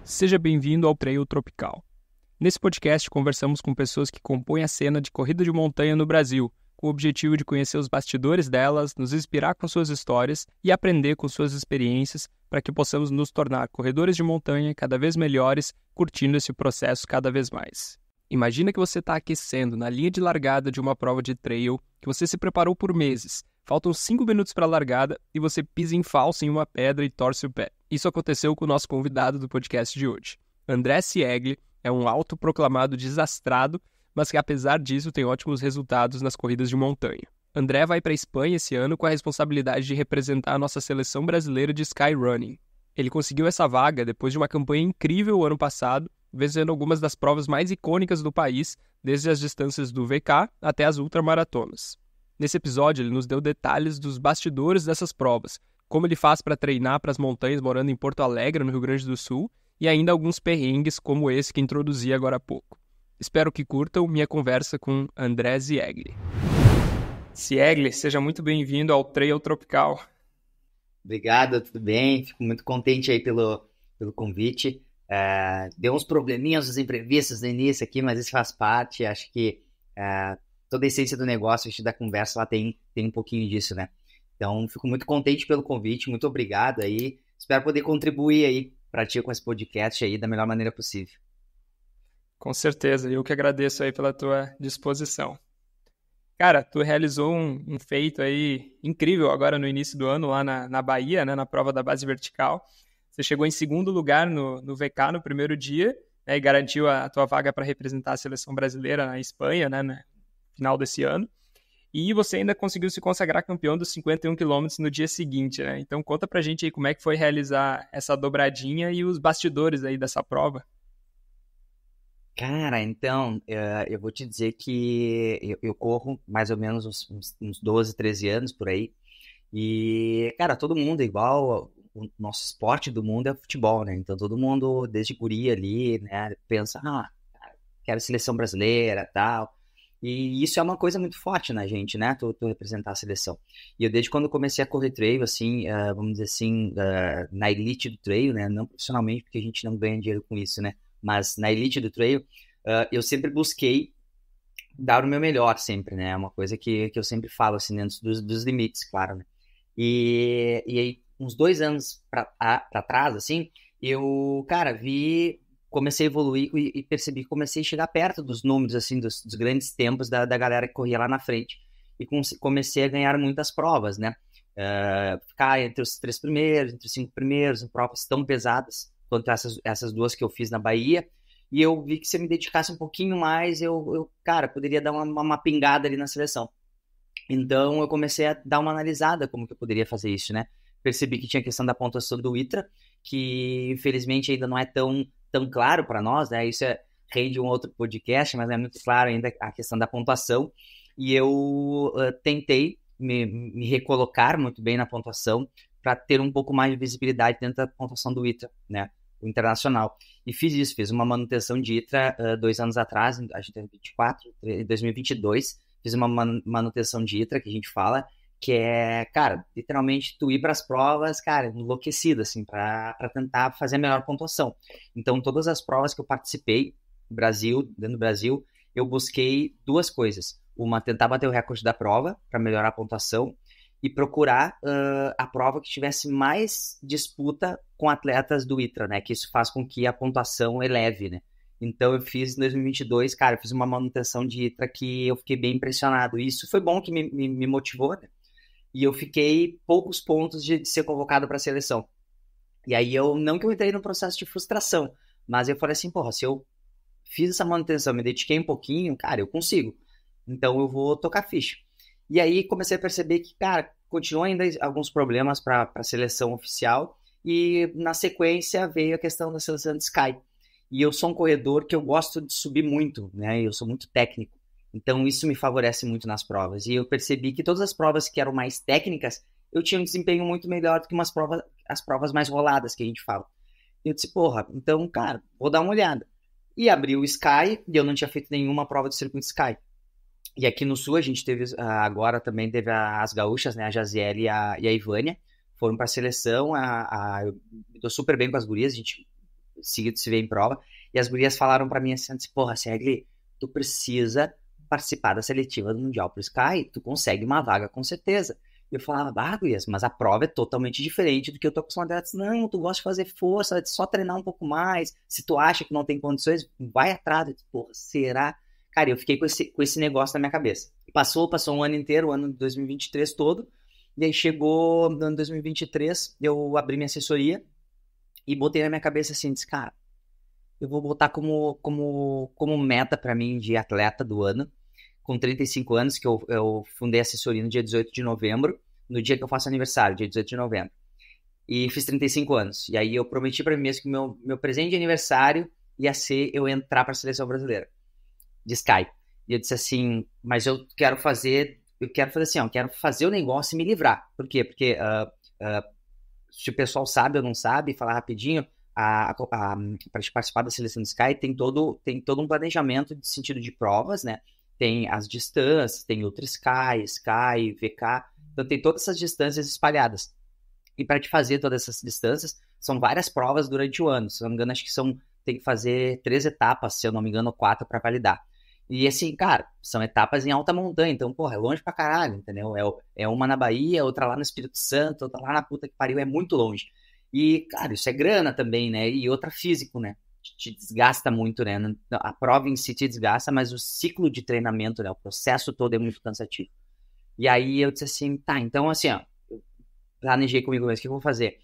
Seja bem-vindo ao Trail Tropical. Nesse podcast, conversamos com pessoas que compõem a cena de corrida de montanha no Brasil, com o objetivo de conhecer os bastidores delas, nos inspirar com suas histórias e aprender com suas experiências para que possamos nos tornar corredores de montanha cada vez melhores, curtindo esse processo cada vez mais. Imagina que você está aquecendo na linha de largada de uma prova de trail que você se preparou por meses. Faltam 5 minutos para a largada e você pisa em falso em uma pedra e torce o pé. Isso aconteceu com o nosso convidado do podcast de hoje. André Siegli é um autoproclamado desastrado, mas que apesar disso tem ótimos resultados nas corridas de montanha. André vai para a Espanha esse ano com a responsabilidade de representar a nossa seleção brasileira de skyrunning. Ele conseguiu essa vaga depois de uma campanha incrível o ano passado, vencendo algumas das provas mais icônicas do país, desde as distâncias do VK até as ultramaratonas. Nesse episódio, ele nos deu detalhes dos bastidores dessas provas, como ele faz para treinar para as montanhas morando em Porto Alegre, no Rio Grande do Sul, e ainda alguns perrengues como esse que introduzi agora há pouco. Espero que curtam minha conversa com André Siegli. Siegli, seja muito bem-vindo ao Trail Tropical. Obrigado, tudo bem? Fico muito contente aí pelo convite. Deu uns probleminhas, uns imprevistos no início aqui, mas isso faz parte. Acho que toda a essência do negócio, da conversa, lá tem um pouquinho disso, né? Então, fico muito contente pelo convite, muito obrigado aí. Espero poder contribuir aí para ti com esse podcast aí da melhor maneira possível. Com certeza, eu que agradeço aí pela tua disposição. Cara, tu realizou um feito aí incrível agora no início do ano lá na Bahia, né, na prova da base vertical. Você chegou em segundo lugar no VK no primeiro dia, né, e garantiu a tua vaga para representar a seleção brasileira na Espanha, né, no final desse ano. E você ainda conseguiu se consagrar campeão dos 51 quilômetros no dia seguinte, né? Então conta pra gente aí como é que foi realizar essa dobradinha e os bastidores aí dessa prova. Cara, então, eu vou te dizer que eu corro mais ou menos uns 12, 13 anos por aí. E, cara, todo mundo é igual. O nosso esporte do mundo é o futebol, né? Então todo mundo, desde guria ali, né, pensa, quero seleção brasileira, tal. E isso é uma coisa muito forte na gente, né? Tu representar a seleção. E eu, desde quando comecei a correr trail, assim, vamos dizer assim, na elite do trail, né? Não profissionalmente, porque a gente não ganha dinheiro com isso, né? Mas na elite do trail, eu sempre busquei dar o meu melhor, sempre, né? É uma coisa que eu sempre falo, assim, dentro dos limites, claro, né? E aí, uns 2 anos pra trás, assim, eu, cara, comecei a evoluir e percebi que comecei a chegar perto dos números, assim, dos grandes tempos da galera que corria lá na frente. E comecei a ganhar muitas provas, né? Ficar entre os 3 primeiros, entre os 5 primeiros, em provas tão pesadas quanto essas duas que eu fiz na Bahia. E eu vi que se eu me dedicasse um pouquinho mais, cara, poderia dar uma pingada ali na seleção. Então, eu comecei a dar uma analisada como que eu poderia fazer isso, né? Percebi que tinha a questão da pontuação do ITRA, que infelizmente ainda não é tão claro para nós, né? Isso rende um outro podcast, mas é muito claro ainda a questão da pontuação. E eu tentei me recolocar muito bem na pontuação para ter um pouco mais de visibilidade dentro da pontuação do ITRA, né? O internacional. E fiz isso, fiz uma manutenção de ITRA 2 anos atrás, a gente tem 24, em 2022, fiz uma manutenção de ITRA, que a gente fala, que é, cara, literalmente tu ir para as provas, cara, enlouquecido, assim, para tentar fazer a melhor pontuação. Então, todas as provas que eu participei, dentro do Brasil, eu busquei 2 coisas. Uma, tentar bater o recorde da prova, para melhorar a pontuação, e procurar a prova que tivesse mais disputa com atletas do ITRA, né, que isso faz com que a pontuação eleve, né. Então, eu fiz em 2022, cara, eu fiz uma manutenção de ITRA que eu fiquei bem impressionado. E isso foi bom, que me motivou, né? E eu fiquei poucos pontos de ser convocado para a seleção. E aí, não que eu entrei no processo de frustração, mas eu falei assim, porra, se eu fiz essa manutenção, me dediquei um pouquinho, cara, eu consigo. Então, eu vou tocar ficha. E aí, comecei a perceber que, cara, continuam ainda alguns problemas para a seleção oficial. E, na sequência, veio a questão da seleção de Sky. E eu sou um corredor que eu gosto de subir muito, né? Eu sou muito técnico. Então, isso me favorece muito nas provas. E eu percebi que todas as provas que eram mais técnicas, eu tinha um desempenho muito melhor do que as provas mais roladas que a gente fala. E eu disse, porra, então, cara, vou dar uma olhada. E abri o Sky, e eu não tinha feito nenhuma prova de circuito Sky. E aqui no Sul, a gente teve, agora também teve as gaúchas, né? A Jaziele e a Ivânia. Foram para a seleção. Eu me dou super bem com as gurias. A gente seguido se vê em prova, e as gurias falaram pra mim assim, porra, Segli, tu precisa participar da seletiva do Mundial pro Sky, tu consegue uma vaga com certeza. E eu falava, gurias, mas a prova é totalmente diferente do que eu tô acostumado. Ela disse, não, tu gosta de fazer força, só treinar um pouco mais, se tu acha que não tem condições, vai atrás. Eu disse, porra, será? Cara, eu fiquei com esse negócio na minha cabeça. Passou um ano inteiro, o ano de 2023 todo, e aí chegou no ano 2023, eu abri minha assessoria e botei na minha cabeça assim, disse, cara, eu vou botar como meta pra mim de atleta do ano, com 35 anos, que eu fundei a assessoria no dia 18 de novembro, no dia que eu faço aniversário, dia 18 de novembro. E fiz 35 anos. E aí eu prometi pra mim mesmo que meu presente de aniversário ia ser eu entrar pra seleção brasileira de Sky. E eu disse assim, mas eu quero fazer assim, eu quero fazer o negócio e me livrar. Por quê? Porque se o pessoal sabe ou não sabe, falar rapidinho, para participar da seleção de Sky tem todo um planejamento de sentido de provas, né? Tem as distâncias, tem Ultra Sky, Sky, VK, então tem todas essas distâncias espalhadas. E para te fazer todas essas distâncias, são várias provas durante o ano. Se eu não me engano, acho que tem que fazer 3 etapas, se eu não me engano, 4 para validar. E assim, cara, são etapas em alta montanha, então, porra, é longe pra caralho, entendeu? É uma na Bahia, outra lá no Espírito Santo, outra lá na puta que pariu, é muito longe. E, cara, isso é grana também, né? E outra físico, né? Te desgasta muito, né? A prova em si te desgasta, mas o ciclo de treinamento, né? O processo todo é muito cansativo. E aí eu disse assim, tá, então assim, ó, eu planejei comigo mesmo, o que eu vou fazer?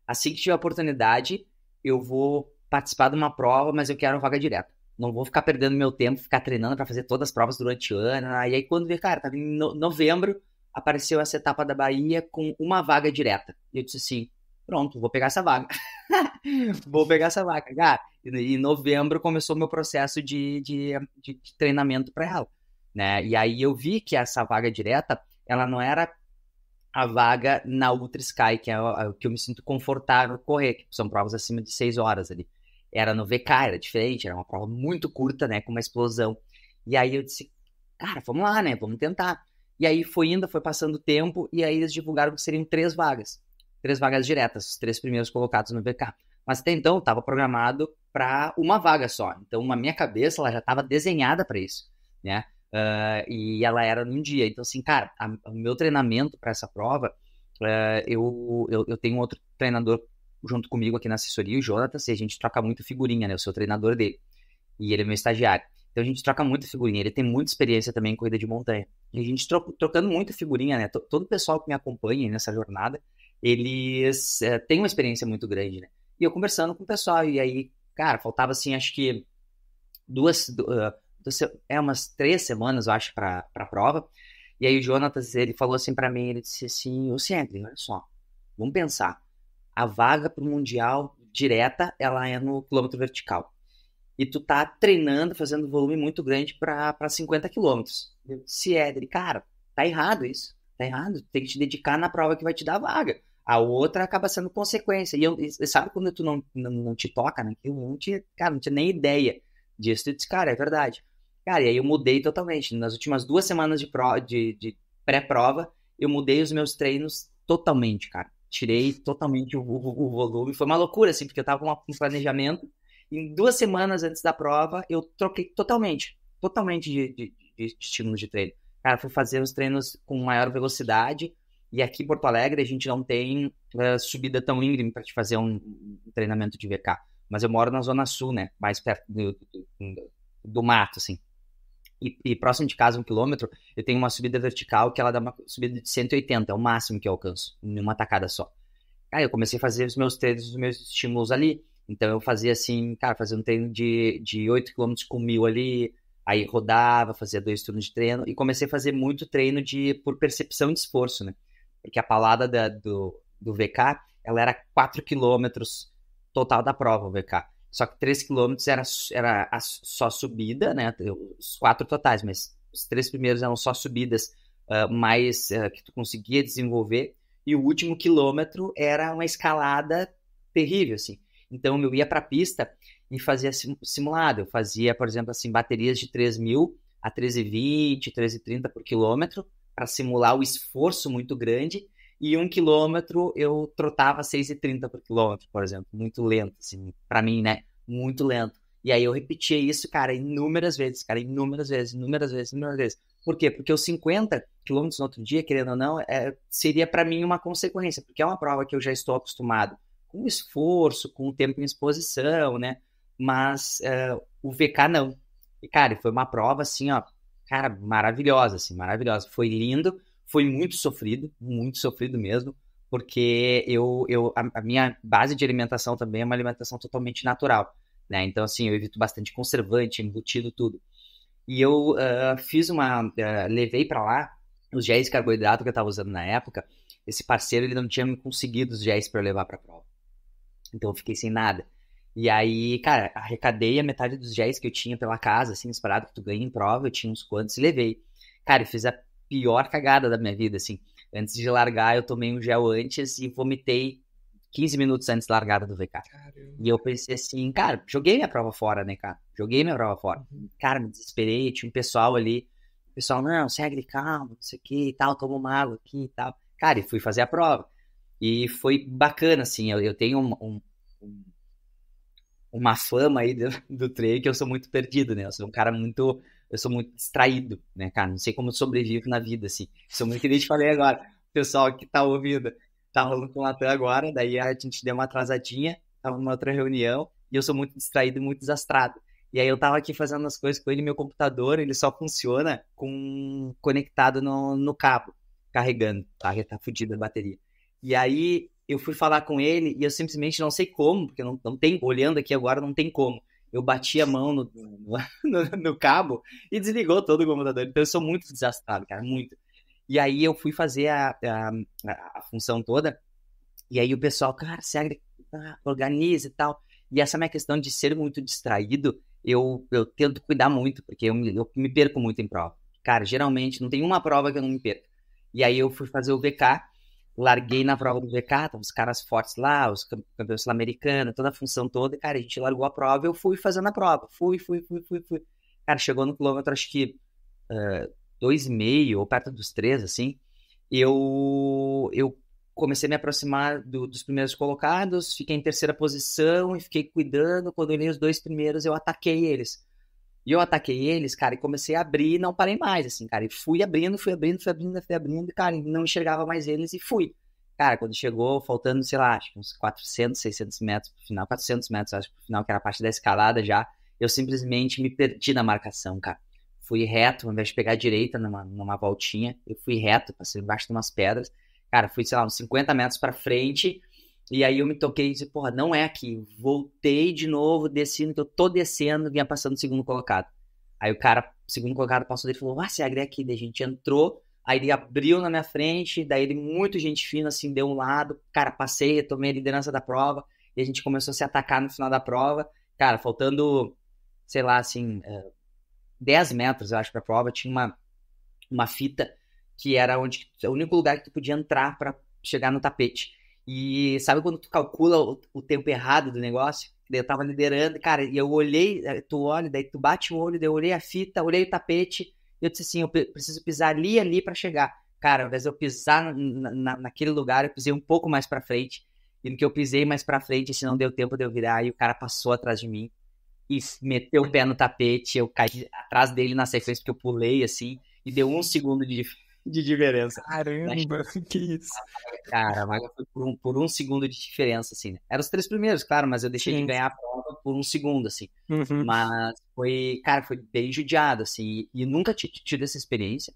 Assim que tiver a oportunidade, eu vou participar de uma prova, mas eu quero vaga direta. Não vou ficar perdendo meu tempo, ficar treinando para fazer todas as provas durante o ano. E aí, quando vê, cara, tava em novembro, apareceu essa etapa da Bahia com uma vaga direta. E eu disse assim, pronto, vou pegar essa vaga. Vou pegar essa vaga, cara. E em novembro começou o meu processo de treinamento para ela, né? E aí eu vi que essa vaga direta, ela não era a vaga na Ultra Sky, que é o que eu me sinto confortável correr, que são provas acima de 6 horas ali. Era no VK, era diferente, era uma prova muito curta, né, com uma explosão. E aí eu disse, cara, vamos lá, né, vamos tentar. E aí foi passando o tempo, e aí eles divulgaram que seriam 3 vagas. 3 vagas diretas, os 3 primeiros colocados no VK. Mas até então estava programado para uma vaga só. Então, a minha cabeça ela já estava desenhada para isso, né? E ela era num dia. Então, assim, cara, o meu treinamento para essa prova, eu tenho outro treinador junto comigo aqui na assessoria, o Jonatas, e a gente troca muito figurinha, né? Eu sou o treinador dele. E ele é meu estagiário. Então, a gente troca muita figurinha. Ele tem muita experiência também em corrida de montanha. E a gente trocando muita figurinha, né? Todo o pessoal que me acompanha nessa jornada, eles têm uma experiência muito grande, né? E eu conversando com o pessoal, e aí, cara, faltava assim, acho que umas 3 semanas, eu acho, pra prova. E aí o Jonatas, ele falou assim pra mim, ele disse assim, ô Sandri, olha só, vamos pensar, a vaga pro Mundial direta, ela é no quilômetro vertical. E tu tá treinando, fazendo volume muito grande pra 50 quilômetros. Eu disse, Sandri, cara, tá errado isso, tá errado, tem que te dedicar na prova que vai te dar a vaga. A outra acaba sendo consequência. E sabe quando tu não te toca naquilo? Não tinha nem ideia disso. Eu disse, cara, é verdade. Cara, e aí eu mudei totalmente. Nas últimas 2 semanas de pré-prova, eu mudei os meus treinos totalmente, cara. Tirei totalmente o volume. Foi uma loucura, assim, porque eu tava com um planejamento. Em 2 semanas antes da prova, eu troquei totalmente de estímulo de treino. Cara, fui fazer os treinos com maior velocidade. E aqui em Porto Alegre a gente não tem subida tão íngreme para te fazer um treinamento de VK. Mas eu moro na Zona Sul, né? Mais perto do mato, assim. E próximo de casa, 1 quilômetro, eu tenho uma subida vertical que ela dá uma subida de 180, é o máximo que eu alcanço, em uma tacada só. Aí eu comecei a fazer os meus treinos, os meus estímulos ali. Então eu fazia assim, cara, fazia um treino de 8 quilômetros com 1.000 ali, aí rodava, fazia 2 turnos de treino, e comecei a fazer muito treino por percepção de esforço, né? Porque a palada do VK, ela era 4 quilômetros total da prova, o VK. Só que 3 quilômetros era só subida, né? Os 4 totais, mas os 3 primeiros eram só subidas mais que tu conseguia desenvolver. E o último quilômetro era uma escalada terrível, assim. Então, eu ia para a pista e fazia simulado. Eu fazia, por exemplo, assim, baterias de 3.000 a 13,20, 13,30 por quilômetro, para simular o esforço muito grande. e 1 quilômetro eu trotava 6,30 por quilômetro, por exemplo. Muito lento, assim, pra mim, né? Muito lento. E aí eu repetia isso, cara, inúmeras vezes, cara, inúmeras vezes, inúmeras vezes, inúmeras vezes. Por quê? Porque os 50 quilômetros no outro dia, querendo ou não, seria para mim uma consequência, porque é uma prova que eu já estou acostumado com esforço, com o tempo em exposição, né? Mas o VK não. E, cara, foi uma prova, assim, ó, cara, maravilhosa, assim, maravilhosa. Foi lindo, foi muito sofrido mesmo, porque a minha base de alimentação também é uma alimentação totalmente natural, né? Então, assim, eu evito bastante conservante, embutido, tudo. E eu levei para lá os géis de carboidrato que eu estava usando na época. Esse parceiro, ele não tinha me conseguido os géis para levar para prova. Então eu fiquei sem nada. E aí, cara, arrecadei a metade dos géis que eu tinha pela casa, assim, esperado que tu ganhe em prova, eu tinha uns quantos e levei. Cara, eu fiz a pior cagada da minha vida, assim. Antes de largar, eu tomei um gel antes e vomitei 15 minutos antes da largada do VK. Caramba. E eu pensei assim, cara, joguei minha prova fora, né, cara? Joguei minha prova fora. Uhum. Cara, me desesperei, tinha um pessoal ali. O pessoal, não, segue calma, não sei o que e tal, toma uma água aqui e tal. Cara, e fui fazer a prova. E foi bacana, assim, eu tenho uma fama aí do treino que eu sou muito perdido, né? Eu sou muito distraído, né, cara? Não sei como eu sobrevivo na vida, assim. Sou muito que nem te falei agora, pessoal que tá ouvindo, tá rolando com o Latam agora, daí a gente deu uma atrasadinha, tava numa outra reunião, e eu sou muito distraído e muito desastrado. E aí eu tava aqui fazendo as coisas com ele, meu computador, ele só funciona conectado no cabo, carregando, tá? Tá fodida a bateria. E aí eu fui falar com ele e eu simplesmente não sei como, porque não tem, olhando aqui agora, não tem como. Eu bati a mão no cabo e desligou todo o computador. Então eu sou muito desastrado, cara, muito. E aí eu fui fazer a função toda, e aí o pessoal, cara, segue, organiza e tal. E essa minha questão de ser muito distraído, eu tento cuidar muito, porque eu me perco muito em prova. Cara, geralmente não tem uma prova que eu não me perco. E aí eu fui fazer o VK, larguei na prova do VK, os caras fortes lá, os campeões sul-americanos, toda a função toda, e, cara, a gente largou a prova, eu fui fazendo a prova, fui. Cara, chegou no quilômetro, acho que 2,5 ou perto dos 3, assim, eu comecei a me aproximar dos primeiros colocados, fiquei em terceira posição e fiquei cuidando, quando eu olhei os 2 primeiros, eu ataquei eles. E eu ataquei eles, cara, e comecei a abrir e não parei mais, assim, cara. E fui abrindo, cara, e não enxergava mais eles e fui. Cara, quando chegou, faltando, sei lá, acho que uns 400, 600 metros pro final, 400 metros, acho, pro final, que era a parte da escalada já, eu simplesmente me perdi na marcação, cara. Fui reto, ao invés de pegar a direita numa voltinha, eu fui reto, passei embaixo de umas pedras. Cara, fui, sei lá, uns 50 metros pra frente, e aí eu me toquei e disse, porra, não é aqui. Voltei de novo, desci no que eu tô descendo, vinha passando o segundo colocado. Aí o cara, o segundo colocado passou dele e falou, se agrega aqui. Daí a gente entrou, aí ele abriu na minha frente, daí ele, muito gente fina, assim, deu um lado. Cara, passei, tomei a liderança da prova, e a gente começou a se atacar no final da prova. Cara, faltando, sei lá, assim, 10 metros, eu acho, pra prova, tinha uma fita que era o único lugar que tu podia entrar pra chegar no tapete. E sabe quando tu calcula o tempo errado do negócio? Daí eu tava liderando, cara, e eu olhei, tu olha, daí tu bate o olho, daí eu olhei a fita, olhei o tapete, e eu disse assim, eu preciso pisar ali pra chegar. Cara, ao invés de eu pisar naquele lugar, eu pisei um pouco mais pra frente, e no que eu pisei mais pra frente, se não deu tempo de eu virar, e o cara passou atrás de mim, e meteu o pé no tapete, eu caí atrás dele na sequência, porque eu pulei, assim, e deu 1 segundo de diferença. Caramba, que isso. Cara, a vaga foi por um segundo de diferença, assim, né? Eram os 3 primeiros, claro, mas eu deixei de Sim. ganhar a prova por 1 segundo, assim. Uhum. Mas foi, cara, foi bem judiado, assim, e nunca tinha tido essa experiência.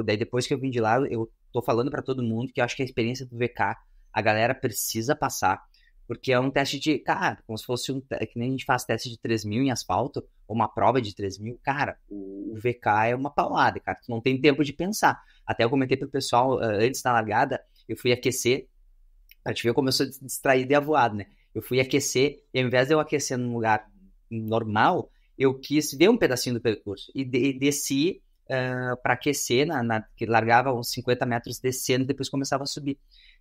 Daí depois que eu vim de lá, eu tô falando pra todo mundo que eu acho que a experiência do VK, a galera precisa passar, porque é um teste de, cara, como se fosse que nem a gente faz teste de 3.000 em asfalto, ou uma prova de 3.000, cara, o VK é uma paulada, cara, tu não tem tempo de pensar. Até eu comentei pro pessoal, antes da largada, eu fui aquecer, pra te ver como eu sou distraído e avoado, né? Eu fui aquecer, e ao invés de eu aquecer num lugar normal, eu quis ver um pedacinho do percurso, e desci pra aquecer, que largava uns 50 metros descendo, e depois começava a subir.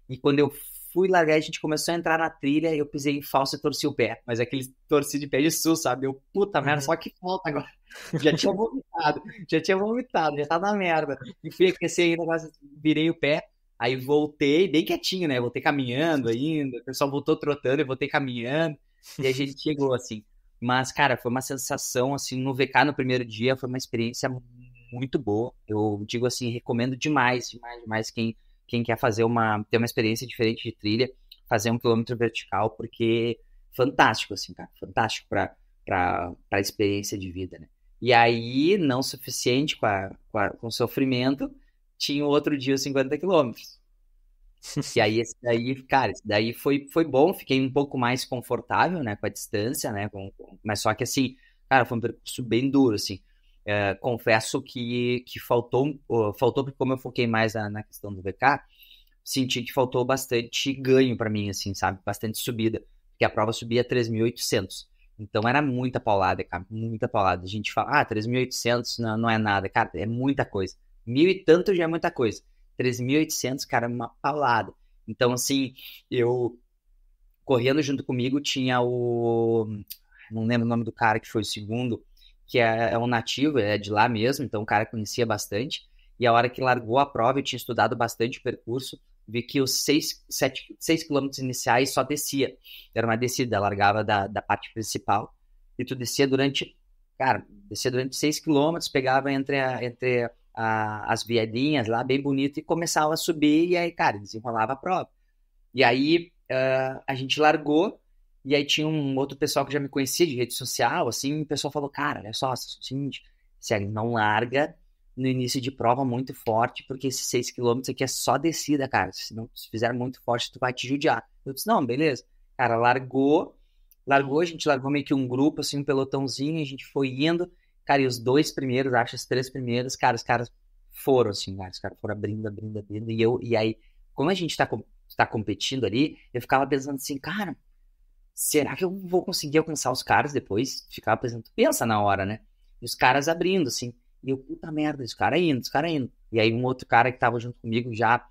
E quando eu fui largar, a gente começou a entrar na trilha, eu pisei em falso e torci o pé, mas aquele torci de pé de sul, sabe? Eu, puta merda, só que falta agora. Já tinha vomitado, já tava na merda. E fui aquecer ainda, quase virei o pé. Aí voltei bem quietinho, né? Voltei caminhando ainda, o pessoal voltou trotando, eu voltei caminhando, e a gente chegou, assim. Mas, cara, foi uma sensação, assim, no VK no primeiro dia, foi uma experiência muito boa. Eu digo assim, recomendo demais, demais, demais quem quer ter uma experiência diferente de trilha, fazer 1 quilômetro vertical, porque fantástico, assim, cara, fantástico para experiência de vida, né? E aí, não suficiente com o sofrimento, tinha outro dia os 50 quilômetros. E aí, esse daí, cara, esse daí foi bom, fiquei um pouco mais confortável, né, com a distância, né, mas só que, assim, cara, foi um percurso bem duro, assim. Confesso que faltou, porque como eu foquei mais na questão do VK, senti que faltou bastante ganho pra mim, assim, sabe, bastante subida, porque a prova subia 3.800. Então era muita paulada, cara, muita paulada. A gente fala, 3.800 não é nada, cara, é muita coisa. Mil e tanto já é muita coisa. 3.800, cara, é uma paulada. Então, assim, eu correndo junto comigo tinha não lembro o nome do cara que foi o segundo, que é um nativo, é de lá mesmo, então o cara conhecia bastante. E a hora que largou a prova, eu tinha estudado bastante o percurso, vi que os 6 quilômetros iniciais só descia. Era uma descida, largava da parte principal, e tu descia durante 6 quilômetros, pegava entre as viedinhas lá, bem bonito, e começava a subir, e aí, cara, desenrolava a prova. E aí, a gente largou, e aí tinha um outro pessoal que já me conhecia de rede social, assim, e o pessoal falou, cara, olha só, seguinte, sério, não larga no início de prova muito forte, porque esses 6 quilômetros aqui é só descida, cara, se fizer muito forte, tu vai te judiar. Eu disse, não, beleza. Cara, a gente largou meio que um grupo, assim, um pelotãozinho, a gente foi indo, cara, e os 2 primeiros, acho, os 3 primeiros, cara, os caras foram, assim, cara, os caras foram abrindo, e aí, como a gente tá competindo ali, eu ficava pensando assim, cara, será que eu vou conseguir alcançar os caras depois? Ficava pensando, pensa na hora, né? E os caras abrindo, assim, e eu, puta merda, os caras indo. E aí um outro cara que tava junto comigo já,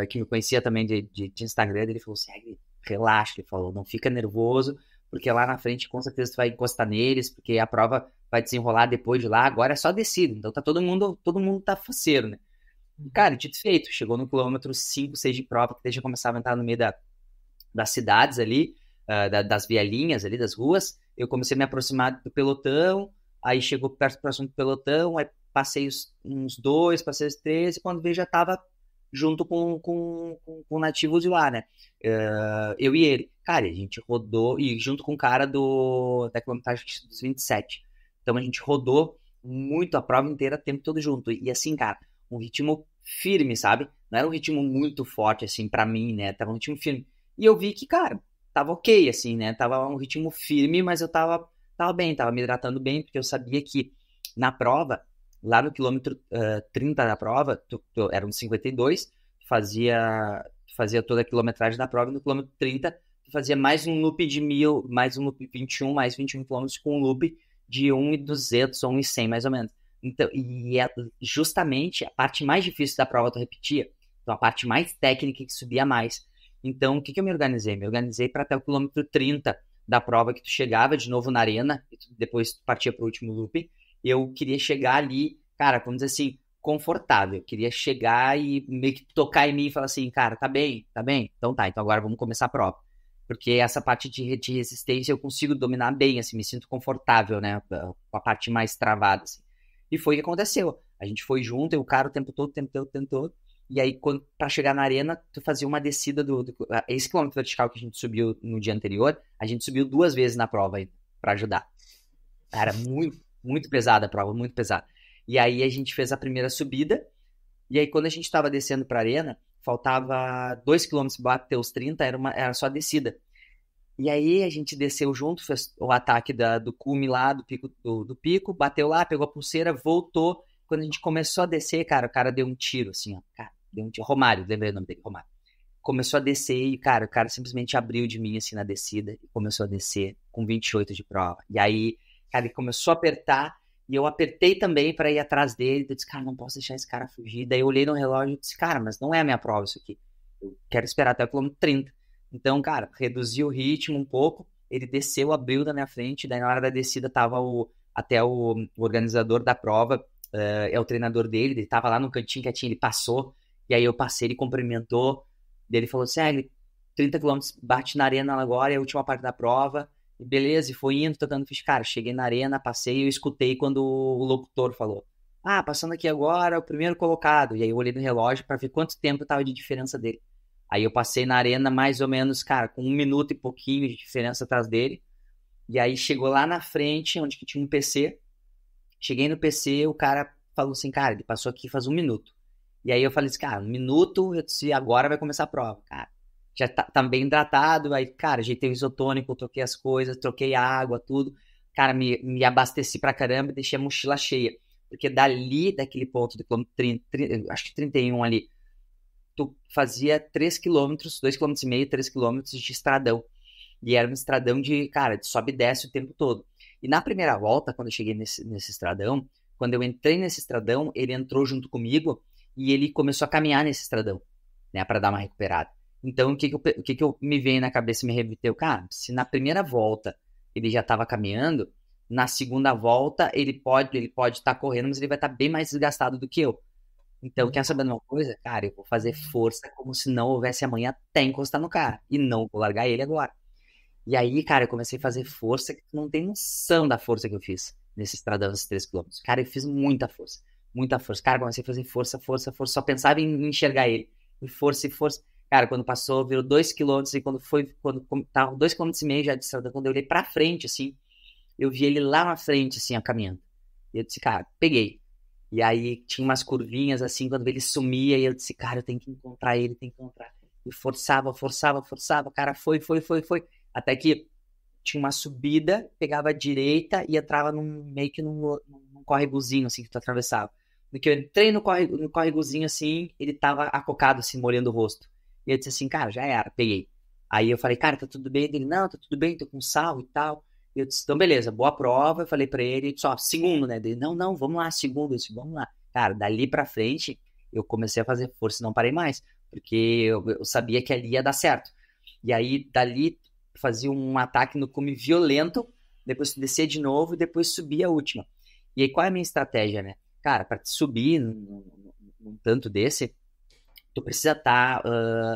que me conhecia também de Instagram, ele falou, segue, relaxa, ele falou, não fica nervoso, porque lá na frente com certeza tu vai encostar neles, porque a prova vai desenrolar depois de lá, agora é só descida, então tá todo mundo tá faceiro, né? E, cara, dito e feito, chegou no quilômetro 5, 6 de prova, que já começava a entrar no meio das cidades ali, das vielinhas ali, das ruas, eu comecei a me aproximar do pelotão, aí chegou perto do próximo do pelotão, aí passei uns 2, passei os 3, e quando vejo já tava junto com o nativo de lá, né? Eu e ele. Cara, a gente rodou, e junto com o cara da quilometragem dos 27. Então a gente rodou muito a prova inteira, o tempo todo junto. E assim, cara, um ritmo firme, sabe? Não era um ritmo muito forte, assim, pra mim, né? Tava um ritmo firme. E eu vi que, cara, tava ok, assim, né? Tava um ritmo firme, mas eu tava bem, tava me hidratando bem, porque eu sabia que na prova, lá no quilômetro 30 da prova, eram 52, fazia toda a quilometragem da prova, e no quilômetro 30 tu fazia mais um loop de 1.000, mais um loop 21, mais 21 quilômetros com um loop de 1.200 ou 1.100, mais ou menos. Então, e é justamente a parte mais difícil da prova tu repetia. Então, a parte mais técnica que subia mais. Então, o que eu me organizei? Me organizei para até o quilômetro 30 da prova, que tu chegava de novo na arena, e depois tu partia para o último loop. Eu queria chegar ali, cara, vamos dizer assim, confortável. Eu queria chegar e meio que tocar em mim e falar assim, cara, tá bem? Então tá, então agora vamos começar a prova. Porque essa parte de resistência eu consigo dominar bem, assim, me sinto confortável, né, com a parte mais travada, assim. E foi o que aconteceu. A gente foi junto, e o cara o tempo todo, e aí, pra chegar na arena, tu fazia uma descida esse quilômetro vertical que a gente subiu no dia anterior, a gente subiu 2 vezes na prova aí, pra ajudar. Era muito, muito pesada a prova, muito pesada. E aí a gente fez a primeira subida, e aí quando a gente tava descendo pra arena, faltava 2 quilômetros para bater os 30, era só descida. E aí a gente desceu junto, fez o ataque do cume lá, do pico, bateu lá, pegou a pulseira, voltou. Quando a gente começou a descer, cara, o cara deu um tiro, assim, ó. Cara, deu um tiro. Romário, lembrei o nome dele, Romário. Começou a descer e, cara, o cara simplesmente abriu de mim, assim, na descida e começou a descer com 28 de prova. E aí, cara, ele começou a apertar e eu apertei também para ir atrás dele. Eu disse, cara, não posso deixar esse cara fugir. Daí eu olhei no relógio e disse, cara, mas não é a minha prova isso aqui. Eu quero esperar até o quilômetro 30. Então, cara, reduzi o ritmo um pouco, ele desceu, abriu da minha frente, daí na hora da descida tava até o organizador da prova, é o treinador dele, ele tava lá no cantinho quietinho, ele passou, E aí eu passei, ele cumprimentou, daí ele falou assim, 30 quilômetros, bate na arena agora, é a última parte da prova, e beleza, e foi indo, tocando ficha. Cara, cheguei na arena, passei e eu escutei quando o locutor falou, passando aqui agora, o primeiro colocado. E aí eu olhei no relógio para ver quanto tempo tava de diferença dele. Aí eu passei na arena mais ou menos, cara, com 1 minuto e pouquinho de diferença atrás dele. E aí chegou lá na frente, onde que tinha um PC. Cheguei no PC, o cara falou assim, cara, ele passou aqui faz 1 minuto. E aí eu falei assim, cara, 1 minuto, eu disse, agora vai começar a prova, cara. Já tá bem hidratado, aí, cara, ajeitei o isotônico, troquei as coisas, troquei a água, tudo. Cara, me abasteci pra caramba e deixei a mochila cheia. Porque daquele ponto do quilômetro 30, acho que 31 ali, tu fazia 3 quilômetros, 2,5 km, 3 quilômetros de estradão. E era um estradão cara, de sobe e desce o tempo todo. E na primeira volta, quando eu cheguei nesse estradão, quando eu entrei nesse estradão, ele entrou junto comigo e ele começou a caminhar nesse estradão, né, para dar uma recuperada. Então, o que eu me veio na cabeça e me remeteu? Cara, se na primeira volta ele já estava caminhando, na segunda volta ele pode estar correndo, mas ele vai estar bem mais desgastado do que eu. Então, quer saber de uma coisa? Cara, eu vou fazer força como se não houvesse amanhã até encostar no cara. E não vou largar ele agora. E aí, cara, eu comecei a fazer força que tu não tem noção da força que eu fiz nesse estradão, esses 3 quilômetros. Cara, eu fiz muita força. Muita força. Cara, comecei a fazer força, força, força. Só pensava em enxergar ele. E força, e força. Cara, quando passou, virou 2 quilômetros. E quando tava 2,5 km já de estradão, quando eu olhei pra frente, assim, eu vi ele lá na frente, assim, ó, caminhando. E eu disse, cara, peguei. E aí tinha umas curvinhas, assim, quando ele sumia. E eu disse, cara, eu tenho que encontrar ele, tenho que encontrar. E forçava, forçava, forçava. Cara, foi. Até que tinha uma subida, pegava a direita e entrava meio que num córregozinho, assim, que tu atravessava. No que eu entrei no córregozinho, assim, ele tava acocado, assim, molhando o rosto. E eu disse assim, cara, já era, peguei. Aí eu falei, cara, tá tudo bem? Ele, não, tá tudo bem, tô com sal e tal. E eu disse, então beleza, boa prova. Eu falei pra ele, só, segundo, né? Ele, não, vamos lá, segundo. Eu disse, vamos lá. Cara, dali pra frente, eu comecei a fazer força e não parei mais. Porque eu sabia que ali ia dar certo. E aí, dali, fazia um ataque no cume violento, depois descia de novo e depois subia a última. E aí, qual é a minha estratégia, né? Cara, para subir num tanto desse, tu precisa estar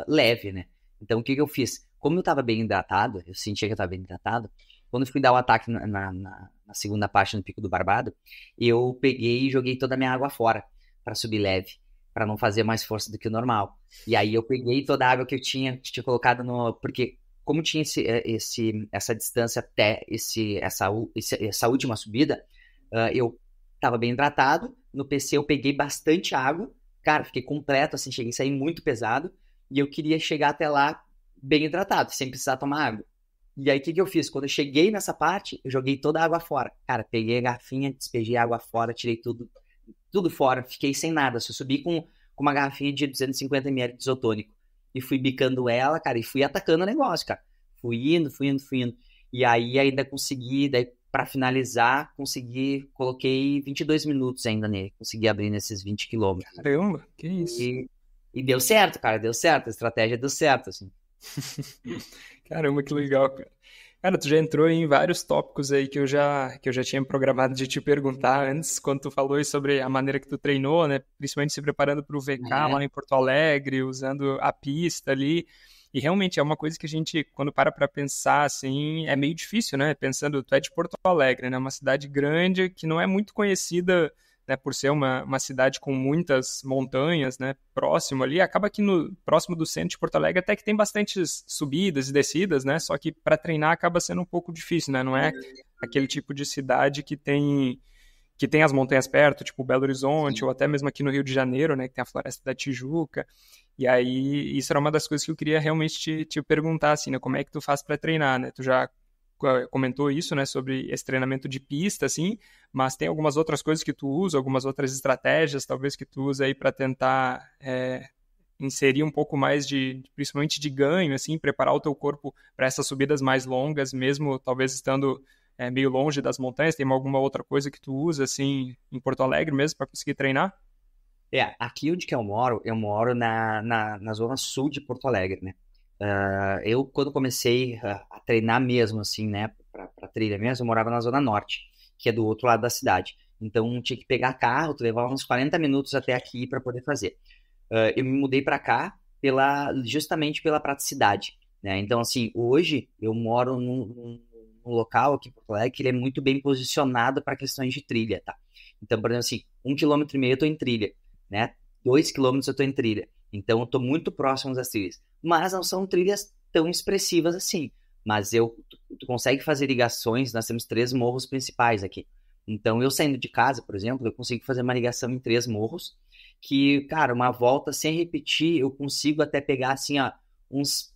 leve, né? Então, o que eu fiz? Como eu estava bem hidratado, eu sentia que eu estava bem hidratado, quando eu fui dar o ataque na segunda parte no Pico do Barbado, eu peguei e joguei toda a minha água fora para subir leve, para não fazer mais força do que o normal. E aí eu peguei toda a água que eu tinha colocado porque como tinha essa distância até essa última subida, eu estava bem hidratado. No PC eu peguei bastante água. Cara, fiquei completo, assim, cheguei a sair muito pesado. E eu queria chegar até lá bem hidratado, sem precisar tomar água. E aí, o que eu fiz? Quando eu cheguei nessa parte, eu joguei toda a água fora. Cara, peguei a garrafinha, despejei a água fora, tirei tudo fora. Fiquei sem nada. Só subi com uma garrafinha de 250 ml de isotônico. E fui bicando ela, cara, e fui atacando o negócio, cara. Fui indo. E aí ainda consegui, daí pra finalizar, coloquei 22 minutos ainda nele. Consegui abrir nesses 20 quilômetros. Caramba, que isso. E deu certo, cara, deu certo. A estratégia deu certo, assim. Caramba, que legal, cara. Cara, tu já entrou em vários tópicos aí que eu já tinha programado de te perguntar antes, quando tu falou sobre a maneira que tu treinou, né? Principalmente se preparando para o VK lá em Porto Alegre, usando a pista ali. E realmente é uma coisa que a gente, quando para pensar, assim, é meio difícil, né? Pensando, tu é de Porto Alegre, né? Uma cidade grande que não é muito conhecida, né, por ser uma cidade com muitas montanhas, né, próximo ali, acaba que próximo do centro de Porto Alegre até que tem bastantes subidas e descidas, né, só que para treinar acaba sendo um pouco difícil, né, não é aquele tipo de cidade que tem as montanhas perto, tipo Belo Horizonte, ou até mesmo aqui no Rio de Janeiro, né, que tem a Floresta da Tijuca. E aí, isso era uma das coisas que eu queria realmente te perguntar, assim, né, como é que tu faz para treinar, né, tu já comentou isso, né, sobre esse treinamento de pista, assim, mas tem algumas outras coisas que tu usa, algumas outras estratégias, talvez, que tu usa aí para tentar inserir um pouco mais principalmente de ganho, assim, preparar o teu corpo para essas subidas mais longas, mesmo talvez estando meio longe das montanhas. Tem alguma outra coisa que tu usa, assim, em Porto Alegre mesmo, para conseguir treinar? Aqui onde que eu moro na zona sul de Porto Alegre, né? Eu, quando comecei a treinar mesmo, assim, né, pra trilha mesmo, eu morava na Zona Norte, que é do outro lado da cidade. Então, tinha que pegar carro, tu levava uns 40 minutos até aqui para poder fazer. eu me mudei para cá justamente pela praticidade, né? Então, assim, hoje eu moro num local aqui em Porto Alegre que ele é muito bem posicionado para questões de trilha, tá? Então, por exemplo, assim, 1,5 km eu tô em trilha, né? 2 km eu tô em trilha. Então, eu tô muito próximo das trilhas. Mas não são trilhas tão expressivas assim. Mas tu consegue fazer ligações, nós temos 3 morros principais aqui. Então, eu saindo de casa, por exemplo, eu consigo fazer uma ligação em 3 morros, que, cara, uma volta sem repetir, eu consigo até pegar, assim, ó, uns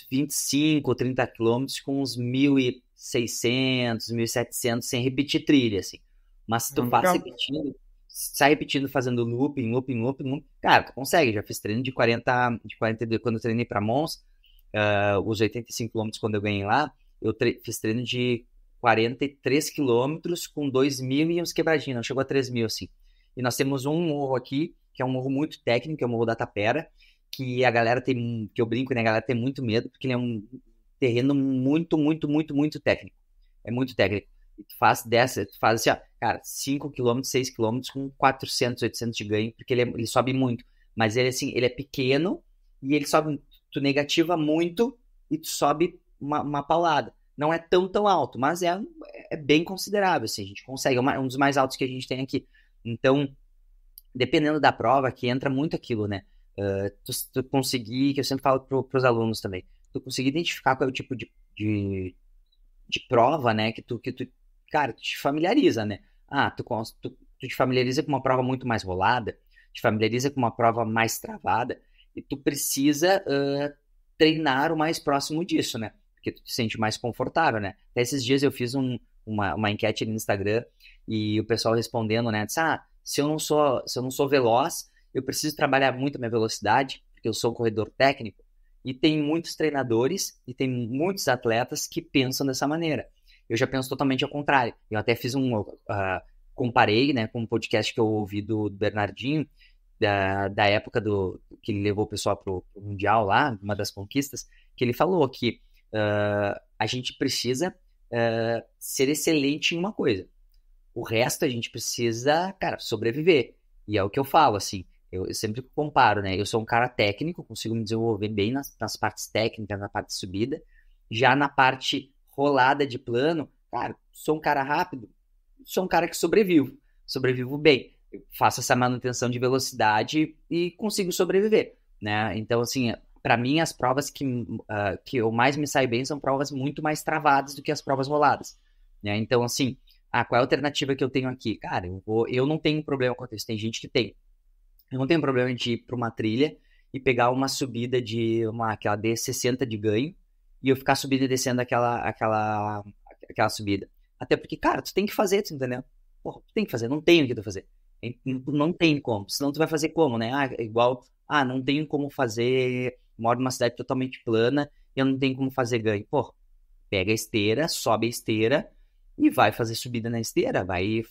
25 ou 30 quilômetros com uns 1.600, 1.700 sem repetir trilha, assim. Mas se tu passa Legal. repetindo, sai repetindo, fazendo looping, looping, looping, looping, cara, tu consegue. Já fiz treino de 42, quando eu treinei pra Mons, os 85 quilômetros quando eu ganhei lá, fiz treino de 43 quilômetros com 2.000 e uns quebradinhos, não chegou a 3.000, assim. E nós temos um morro aqui, que é um morro muito técnico, que é o Morro da Tapera, que a galera tem, que eu brinco, né, a galera tem muito medo, porque ele é um terreno muito, muito, muito, muito técnico. É muito técnico. E tu faz assim, ó, cara, 5 quilômetros, 6 quilômetros com 400, 800 de ganho, porque ele sobe muito. Mas ele, assim, ele é pequeno e ele sobe, tu negativa muito e tu sobe uma paulada. Não é tão alto, mas é bem considerável, assim, a gente consegue, é um dos mais altos que a gente tem aqui. Então, dependendo da prova, que entra muito aquilo, né? Tu conseguir, que eu sempre falo pros alunos também, tu conseguir identificar qual é o tipo de prova, né? Cara, tu te familiariza, né? Tu te familiariza com uma prova muito mais rolada, te familiariza com uma prova mais travada, e tu precisa treinar o mais próximo disso, né? Porque tu te sente mais confortável, né? Até esses dias eu fiz uma enquete no Instagram e o pessoal respondendo, né? Disse, se eu não sou veloz, eu preciso trabalhar muito a minha velocidade, porque eu sou um corredor técnico, e tem muitos treinadores e tem muitos atletas que pensam dessa maneira. Eu já penso totalmente ao contrário. Eu até fiz comparei, né, com um podcast que eu ouvi do Bernardinho, da época que ele levou o pessoal pro Mundial lá, uma das conquistas, que ele falou que a gente precisa ser excelente em uma coisa. O resto a gente precisa, cara, sobreviver. E é o que eu falo, assim, eu sempre comparo, né? Eu sou um cara técnico, consigo me desenvolver bem nas partes técnicas, na parte de subida. Já na parte rolada de plano, cara, sou um cara rápido, sou um cara que sobrevivo bem. Eu faço essa manutenção de velocidade e consigo sobreviver, né? Então, assim, para mim, as provas que eu mais me saio bem são provas muito mais travadas do que as provas roladas, né? Então, assim, qual é a alternativa que eu tenho aqui? Cara, eu não tenho problema com isso, tem gente que tem. Eu não tenho problema de ir para uma trilha e pegar uma subida aquela D60 de ganho e eu ficar subindo e descendo aquela subida. Até porque, cara, tu tem que fazer, tu entendeu? Porra, tu tem que fazer, não tem o que tu fazer. Não tem como, senão tu vai fazer como, né? Não tenho como fazer, moro numa cidade totalmente plana e eu não tenho como fazer ganho. Porra, pega a esteira, sobe a esteira e vai fazer subida na esteira, vai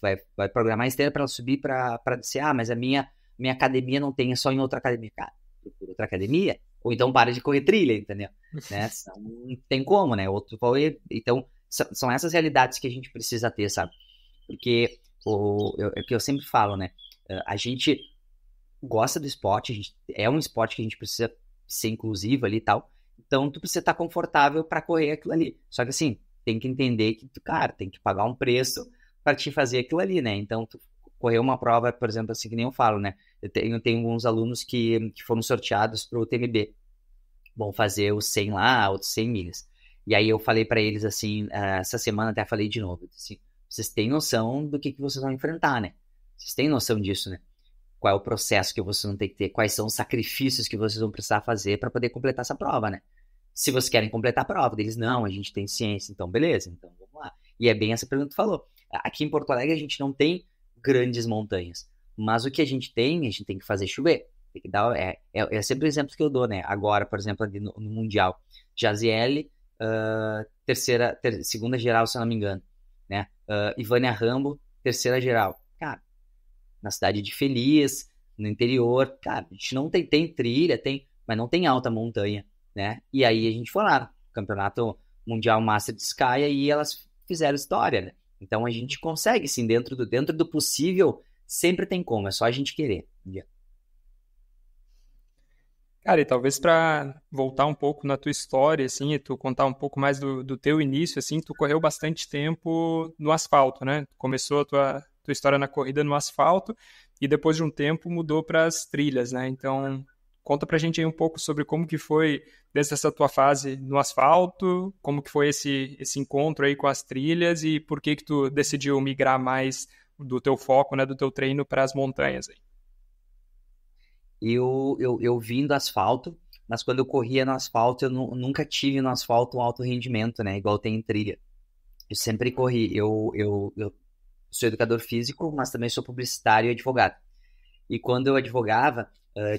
programar a esteira para ela subir para descer. Mas a minha academia não tem, é só em outra academia. Cara, procura outra academia, ou então para de correr trilha, entendeu? Né? Não tem como, né? Então, são essas realidades que a gente precisa ter, sabe? Porque é o que eu sempre falo, né? A gente gosta do esporte, é um esporte que a gente precisa ser inclusivo ali e tal, então tu precisa estar confortável para correr aquilo ali. Só que assim, tem que entender que tu, cara, tem que pagar um preço para te fazer aquilo ali, né? Então, tu correr uma prova, por exemplo, assim que nem eu falo, né? Eu tenho alguns alunos que foram sorteados para o TMB. Vão fazer os 100 lá, outros 100 milhas. E aí eu falei para eles assim, essa semana até falei de novo, assim, vocês têm noção do que vocês vão enfrentar, né? Vocês têm noção disso, né? Qual é o processo que vocês vão ter que ter, quais são os sacrifícios que vocês vão precisar fazer para poder completar essa prova, né? Se vocês querem completar a prova, eles não, a gente tem ciência, então beleza, então vamos lá. E é bem essa pergunta que tu falou. Aqui em Porto Alegre a gente não tem grandes montanhas, mas o que a gente tem que fazer chover. Tem que dar, é sempre o exemplo que eu dou, né? Agora, por exemplo, ali no Mundial, Jaziele, segunda geral, se eu não me engano, né? Ivânia Rambo, terceira geral. Cara, na cidade de Feliz, no interior, cara, a gente não tem trilha, mas não tem alta montanha, né? E aí a gente foi lá, Campeonato Mundial Master de Sky, e elas fizeram história, né? Então a gente consegue, sim, dentro do possível, sempre tem como, é só a gente querer. Cara, e talvez para voltar um pouco na tua história, assim, e tu contar um pouco mais do teu início, assim, tu correu bastante tempo no asfalto, né? Começou a tua história na corrida no asfalto e depois de um tempo mudou para as trilhas, né? Então, conta pra gente aí um pouco sobre como que foi desde essa tua fase no asfalto, como que foi esse encontro aí com as trilhas e por que que tu decidiu migrar mais do teu foco, né, do teu treino para as montanhas aí. Eu vim do asfalto, mas quando eu corria no asfalto, eu nunca tive no asfalto um alto rendimento, né? Igual tem em trilha. Eu sempre corri. Eu sou educador físico, mas também sou publicitário e advogado. E quando eu advogava,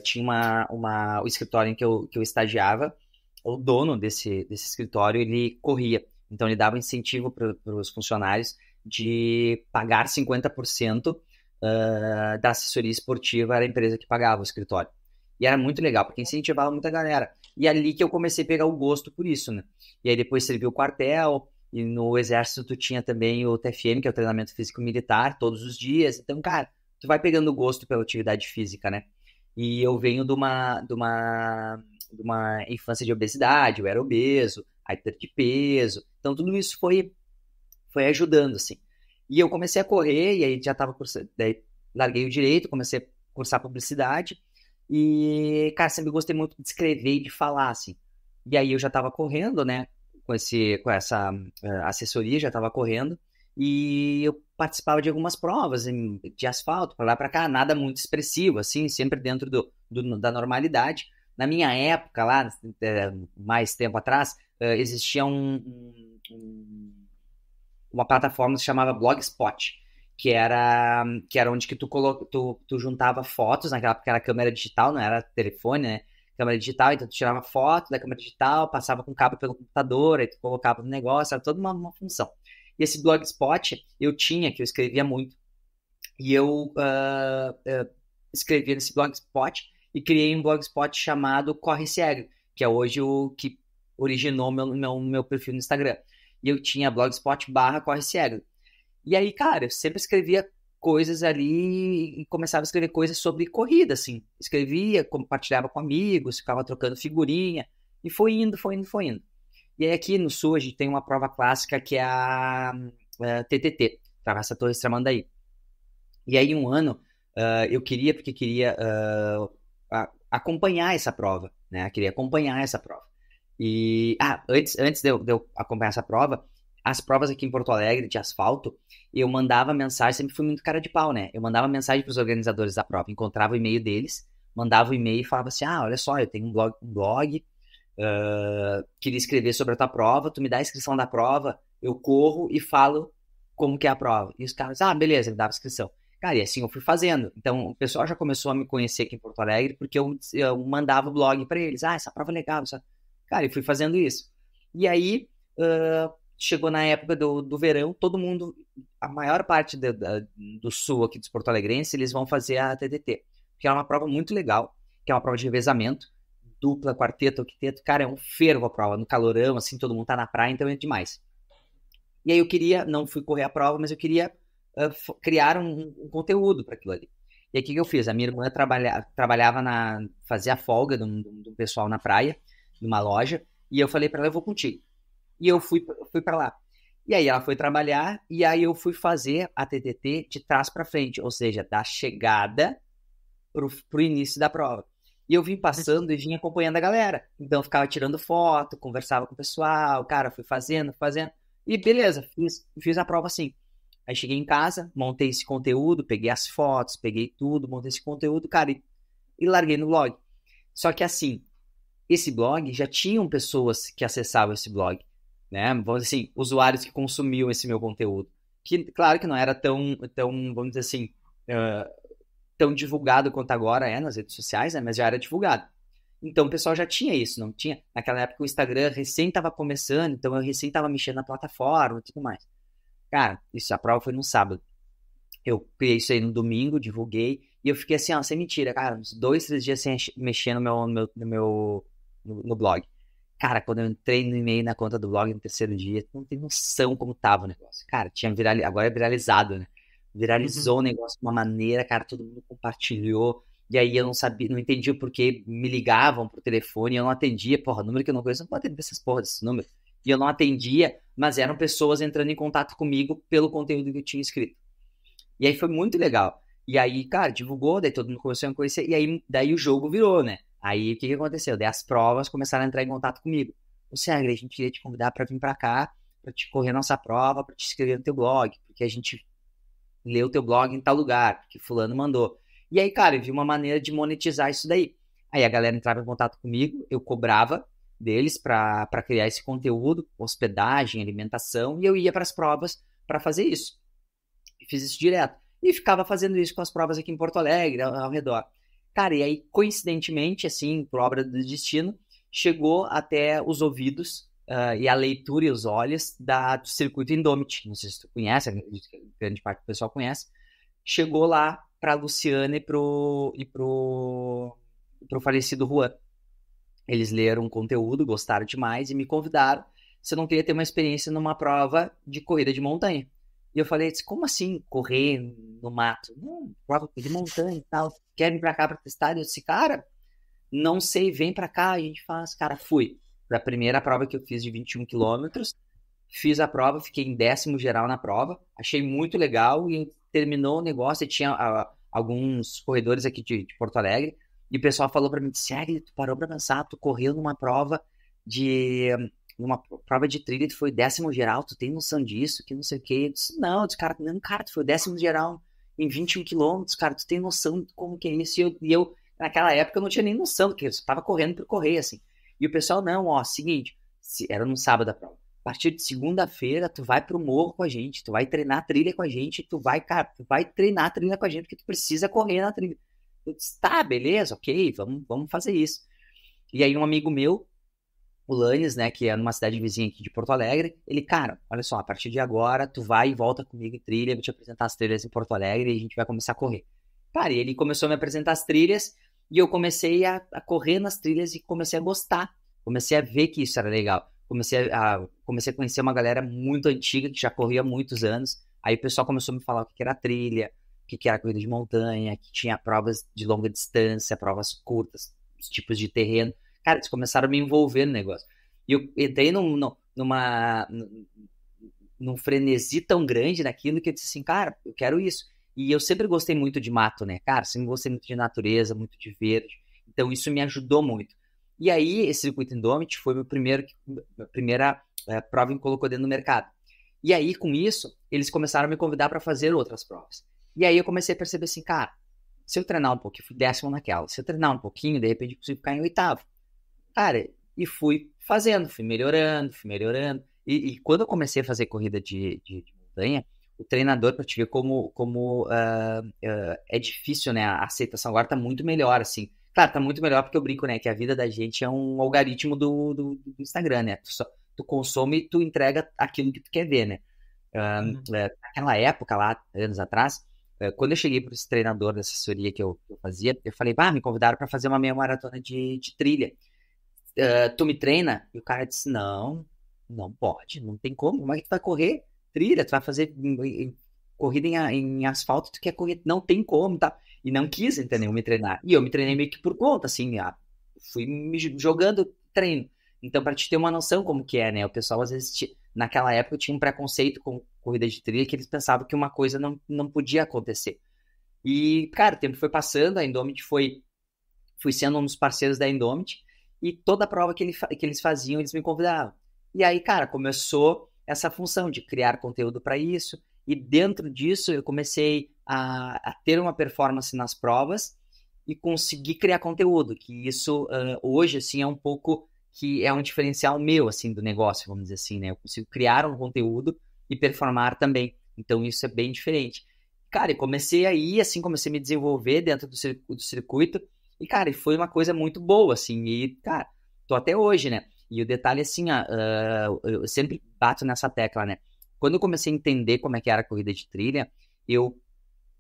tinha o escritório em que eu estagiava, o dono desse escritório, ele corria. Então, ele dava incentivo para os funcionários de pagar 50% da assessoria esportiva, era a empresa que pagava o escritório. E era muito legal, porque incentivava muita galera. E é ali que eu comecei a pegar o gosto por isso, né? E aí depois servi o quartel, e no exército tu tinha também o TFM, que é o treinamento físico militar, todos os dias. Então, cara, tu vai pegando gosto pela atividade física, né? E eu venho de uma infância de obesidade, eu era obeso, aí perdi peso. Então, tudo isso foi ajudando, assim. E eu comecei a correr, e aí já tava cursando, daí larguei o direito, comecei a cursar publicidade, e, cara, sempre gostei muito de escrever e de falar, assim. E aí eu já tava correndo, né, com essa assessoria, já tava correndo, e eu participava de algumas provas de asfalto, para lá para cá, nada muito expressivo, assim, sempre dentro da normalidade. Na minha época, lá, mais tempo atrás, existia uma plataforma que se chamava Blogspot, que era onde que tu juntava fotos, naquela época era câmera digital, não era telefone, né? Câmera digital, então tu tirava foto da câmera digital, passava com cabo pelo computador, aí tu colocava no negócio, era toda uma função. E esse Blogspot eu tinha, que eu escrevia muito, e eu escrevia nesse Blogspot e criei um Blogspot chamado Corre Cego, que é hoje o que originou meu perfil no Instagram. E eu tinha Blogspot barra Corre Cego. E aí, cara, eu sempre escrevia coisas ali e começava a escrever coisas sobre corrida, assim. Escrevia, compartilhava com amigos, ficava trocando figurinha, e foi indo, foi indo, foi indo. E aí aqui no Sul a gente tem uma prova clássica que é a TTT, Travessa Torres Tramandaí. E aí um ano eu queria, porque queria acompanhar essa prova, né? Queria acompanhar essa prova. E antes de eu acompanhar essa prova, as provas aqui em Porto Alegre de asfalto, eu mandava mensagem, sempre fui muito cara de pau, né? Eu mandava mensagem para os organizadores da prova, encontrava o e-mail deles, mandava o e-mail e falava assim: olha só, eu tenho um blog, queria escrever sobre a tua prova, tu me dá a inscrição da prova, eu corro e falo como que é a prova. E os caras, beleza, me dava a inscrição. Cara, e assim eu fui fazendo. Então, o pessoal já começou a me conhecer aqui em Porto Alegre, porque eu mandava o blog para eles. Essa prova é legal. Cara, e fui fazendo isso. E aí, chegou na época do verão, todo mundo, a maior parte do sul aqui dos porto-alegrenses, eles vão fazer a TTT, que é uma prova muito legal, que é uma prova de revezamento, dupla, quarteto, octeto. Cara, é um fervo a prova, no calorão, assim, todo mundo tá na praia, então é demais. E aí eu queria, não fui correr a prova, mas eu queria criar um conteúdo para aquilo ali. E aí o que eu fiz? A minha irmã trabalhava fazia folga de um pessoal na praia, numa loja, e eu falei para ela, eu vou contigo. E eu fui para lá. E aí ela foi trabalhar, e aí eu fui fazer a TTT de trás para frente, ou seja, da chegada pro início da prova. E eu vim passando e vim acompanhando a galera. Então eu ficava tirando foto, conversava com o pessoal, cara, fui fazendo. E beleza, fiz a prova assim. Aí cheguei em casa, montei esse conteúdo, peguei as fotos, peguei tudo, montei esse conteúdo, cara, e larguei no blog. Só que assim, esse blog já tinham pessoas que acessavam esse blog, né? Vamos dizer assim, usuários que consumiam esse meu conteúdo. Que, claro que não era tão vamos dizer assim, tão divulgado quanto agora é nas redes sociais, né? Mas já era divulgado. Então o pessoal já tinha isso, não tinha? Naquela época o Instagram recém estava começando, então eu recém estava mexendo na plataforma e tudo mais. Cara, a prova foi no sábado. Eu criei isso aí no domingo, divulguei, e eu fiquei assim, sem mentira, cara, uns 2, 3 dias sem mexer no blog. Cara, quando eu entrei no e-mail na conta do blog no terceiro dia, tu não tem noção como tava o negócio. Cara, agora é viralizado, né? Viralizou o negócio de uma maneira, cara, todo mundo compartilhou. E aí eu não sabia, não entendia por que me ligavam pro telefone, eu não atendia, porra, número que eu não conheço, eu não vou atender essas porras desse número. E eu não atendia, mas eram pessoas entrando em contato comigo pelo conteúdo que eu tinha escrito. E aí foi muito legal. E aí, cara, divulgou, daí todo mundo começou a me conhecer, e aí daí o jogo virou, né? Aí o que aconteceu? Daí as provas começaram a entrar em contato comigo. O Sérgio, a gente queria te convidar para vir para cá, para te correr nossa prova, para te escrever no teu blog, porque a gente leu o teu blog em tal lugar, que fulano mandou. E aí, cara, eu vi uma maneira de monetizar isso daí. Aí a galera entrava em contato comigo, eu cobrava deles para criar esse conteúdo, hospedagem, alimentação, e eu ia para as provas para fazer isso. E fiz isso direto. E ficava fazendo isso com as provas aqui em Porto Alegre, ao redor. Cara, e aí, coincidentemente, assim, por obra do destino, chegou até os ouvidos e a leitura e os olhos do Circuito Indomit. Não sei se tu conhece, grande parte do pessoal conhece. Chegou lá para a Luciana pro falecido Juan. Eles leram o conteúdo, gostaram demais e me convidaram se eu não queria ter uma experiência numa prova de corrida de montanha. E eu falei, como assim correr no mato? Não, prova de montanha e tal. Quer vir pra cá pra testar? E eu disse, cara, não sei, vem pra cá, a gente faz. Cara, fui. Pra primeira prova que eu fiz de 21 quilômetros, fiz a prova, fiquei em 10º geral na prova, achei muito legal e terminou o negócio. E tinha alguns corredores aqui de Porto Alegre, e o pessoal falou pra mim, sério, tu parou pra pensar, tu correu numa prova de trilha, tu foi 10º geral, tu tem noção disso, que não sei o que. Eu disse, não, cara, tu foi 10º geral em 21 quilômetros, cara, tu tem noção de como que é isso? E eu, naquela época, eu não tinha nem noção, porque eu tava correndo por correr, assim. E o pessoal, não, ó, seguinte, era no sábado a prova. A partir de segunda-feira, tu vai pro morro com a gente, tu vai treinar trilha com a gente, tu vai treinar trilha com a gente, porque tu precisa correr na trilha. Eu disse, tá, beleza, ok, vamos fazer isso. E aí um amigo meu, o Lanes, né, que é numa cidade vizinha aqui de Porto Alegre, ele, cara, olha só, a partir de agora, tu vai e volta comigo em trilha, eu vou te apresentar as trilhas em Porto Alegre e a gente vai começar a correr. Cara, e ele começou a me apresentar as trilhas e eu comecei a correr nas trilhas e comecei a gostar. Comecei a ver que isso era legal. Comecei a conhecer uma galera muito antiga que já corria há muitos anos. Aí o pessoal começou a me falar o que era trilha, o que era corrida de montanha, que tinha provas de longa distância, provas curtas, os tipos de terreno. Cara, eles começaram a me envolver no negócio. E eu entrei num frenesi tão grande naquilo que eu disse assim, cara, eu quero isso. E eu sempre gostei muito de mato, né? Cara, sempre gostei muito de natureza, muito de verde. Então isso me ajudou muito. E aí, esse circuito Indomit foi minha primeira prova que colocou dentro do mercado. E aí, com isso, eles começaram a me convidar para fazer outras provas. E aí eu comecei a perceber assim, cara, se eu treinar um pouquinho, fui 10º naquela, se eu treinar um pouquinho, de repente eu consigo ficar em 8º. Cara, e fui fazendo, fui melhorando. E quando eu comecei a fazer corrida de montanha, o treinador, para te ver como é difícil, né? A aceitação agora tá muito melhor, assim. Claro, tá muito melhor porque eu brinco, né? Que a vida da gente é um algoritmo do Instagram, né? Tu consome e tu entrega aquilo que tu quer ver, né? Naquela época, lá, anos atrás, quando eu cheguei para esse treinador da assessoria que eu fazia, eu falei, me convidaram para fazer uma meia maratona de trilha. Tu me treina? E o cara disse, não, não pode, não tem como é que tu vai correr trilha, tu vai fazer corrida em asfalto, tu quer correr, não tem como, tá? E não quis, entendeu, me treinar. E eu me treinei meio que por conta, assim, fui me jogando treino. Então, pra te ter uma noção como que é, né, o pessoal às vezes, naquela época, tinha um preconceito com corrida de trilha, que eles pensavam que uma coisa não podia acontecer. E, cara, o tempo foi passando, a Indomit fui sendo um dos parceiros da Indomit, e toda a prova que eles faziam, eles me convidavam. E aí, cara, começou essa função de criar conteúdo para isso, e dentro disso eu comecei a ter uma performance nas provas e conseguir criar conteúdo, que isso hoje, assim, é um pouco que é um diferencial meu, assim, do negócio, vamos dizer assim, né? Eu consigo criar um conteúdo e performar também. Então, isso é bem diferente. Cara, eu comecei aí, assim, comecei a me desenvolver dentro do circuito, e, cara, foi uma coisa muito boa, assim, e, cara, tô até hoje, né? E o detalhe, assim, eu sempre bato nessa tecla, né? Quando eu comecei a entender como é que era a corrida de trilha, eu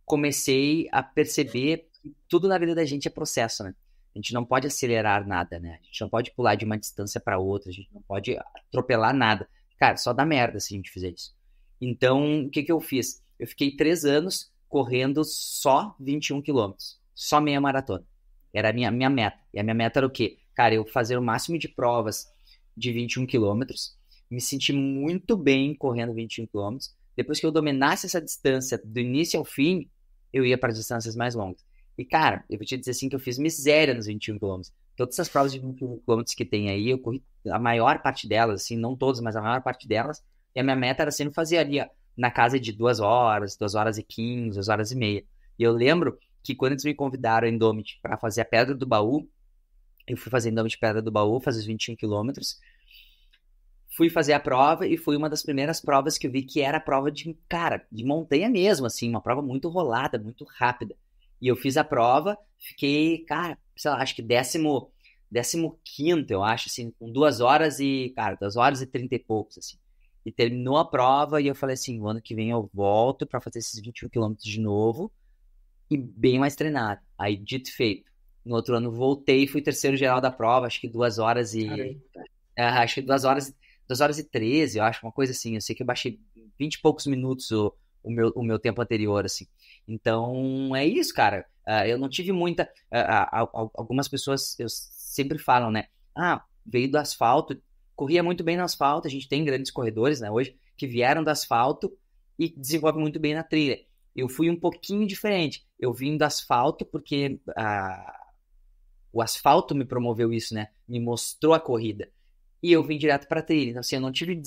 comecei a perceber que tudo na vida da gente é processo, né? A gente não pode acelerar nada, né? A gente não pode pular de uma distância para outra, a gente não pode atropelar nada. Cara, só dá merda se a gente fizer isso. Então, o que eu fiz? Eu fiquei 3 anos correndo só 21 quilômetros. só meia maratona. Era a minha meta. E a minha meta era o quê? Cara, eu fazer o máximo de provas de 21 quilômetros, me senti muito bem correndo 21 quilômetros. Depois que eu dominasse essa distância do início ao fim, eu ia para distâncias mais longas. E, cara, eu vou te dizer assim que eu fiz miséria nos 21 quilômetros. Todas essas provas de 21 quilômetros que tem aí, eu corri a maior parte delas, assim, não todas, mas a maior parte delas. E a minha meta era sempre fazer ali, ó, na casa de 2 horas e 15, 2 horas e meia. E eu lembro que quando eles me convidaram em Indomit para fazer a Pedra do Baú, eu fui fazer Indomit Pedra do Baú, fazer os 21 quilômetros, fui fazer a prova e foi uma das primeiras provas que eu vi que era a prova de, cara, de montanha mesmo, assim, uma prova muito rolada, muito rápida. E eu fiz a prova, fiquei, cara, sei lá, acho que décimo quinto, eu acho, assim, com 2 horas e, cara, 2 horas e 30 e poucos, assim. E terminou a prova e eu falei assim, o ano que vem eu volto pra fazer esses 21 quilômetros de novo e bem mais treinado. Aí, dito e feito. No outro ano voltei e fui terceiro geral da prova, acho que 2 horas e... Caramba. acho que 2 horas e 13, eu acho, uma coisa assim. Eu sei que eu baixei 20 e poucos minutos o meu tempo anterior, assim. Então, é isso, cara. Eu não tive muita... algumas pessoas sempre falam, né? Ah, veio do asfalto, corria muito bem no asfalto. A gente tem grandes corredores, né, hoje, que vieram do asfalto e desenvolvem muito bem na trilha. Eu fui um pouquinho diferente. Eu vim do asfalto porque o asfalto me promoveu isso, né? Me mostrou a corrida. E eu vim direto para trilha. Então, assim, eu não tive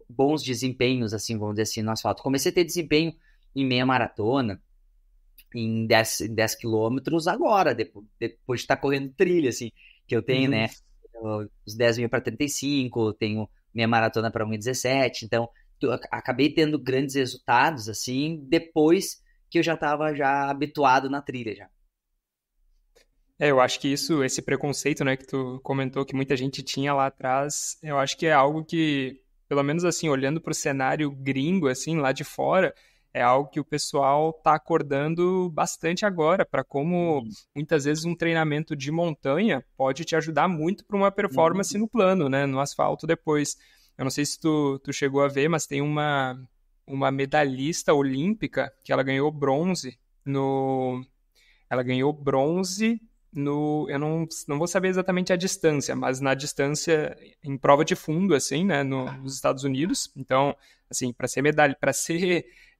bons desempenhos, assim, vamos dizer assim, no asfalto. Comecei a ter desempenho em meia maratona, em 10 quilômetros agora, depois de estar correndo trilha, assim, que eu tenho, Uhum. né? Os 10 mil para 35, tenho meia maratona para 1,17. Então, acabei tendo grandes resultados, assim, depois que eu já estava já habituado na trilha, já. Eu acho que esse preconceito, né, que tu comentou que muita gente tinha lá atrás, eu acho que é algo que, pelo menos assim, olhando para o cenário gringo, assim, lá de fora, é algo que o pessoal tá acordando bastante agora, para como Uhum. muitas vezes um treinamento de montanha pode te ajudar muito para uma performance Uhum. no plano, né, no asfalto depois. Eu não sei se tu chegou a ver, mas tem uma medalhista olímpica que ela ganhou bronze no ela ganhou bronze no. Eu não vou saber exatamente a distância, mas na distância em prova de fundo, assim, né, nos Estados Unidos. Então, assim, para ser medalha,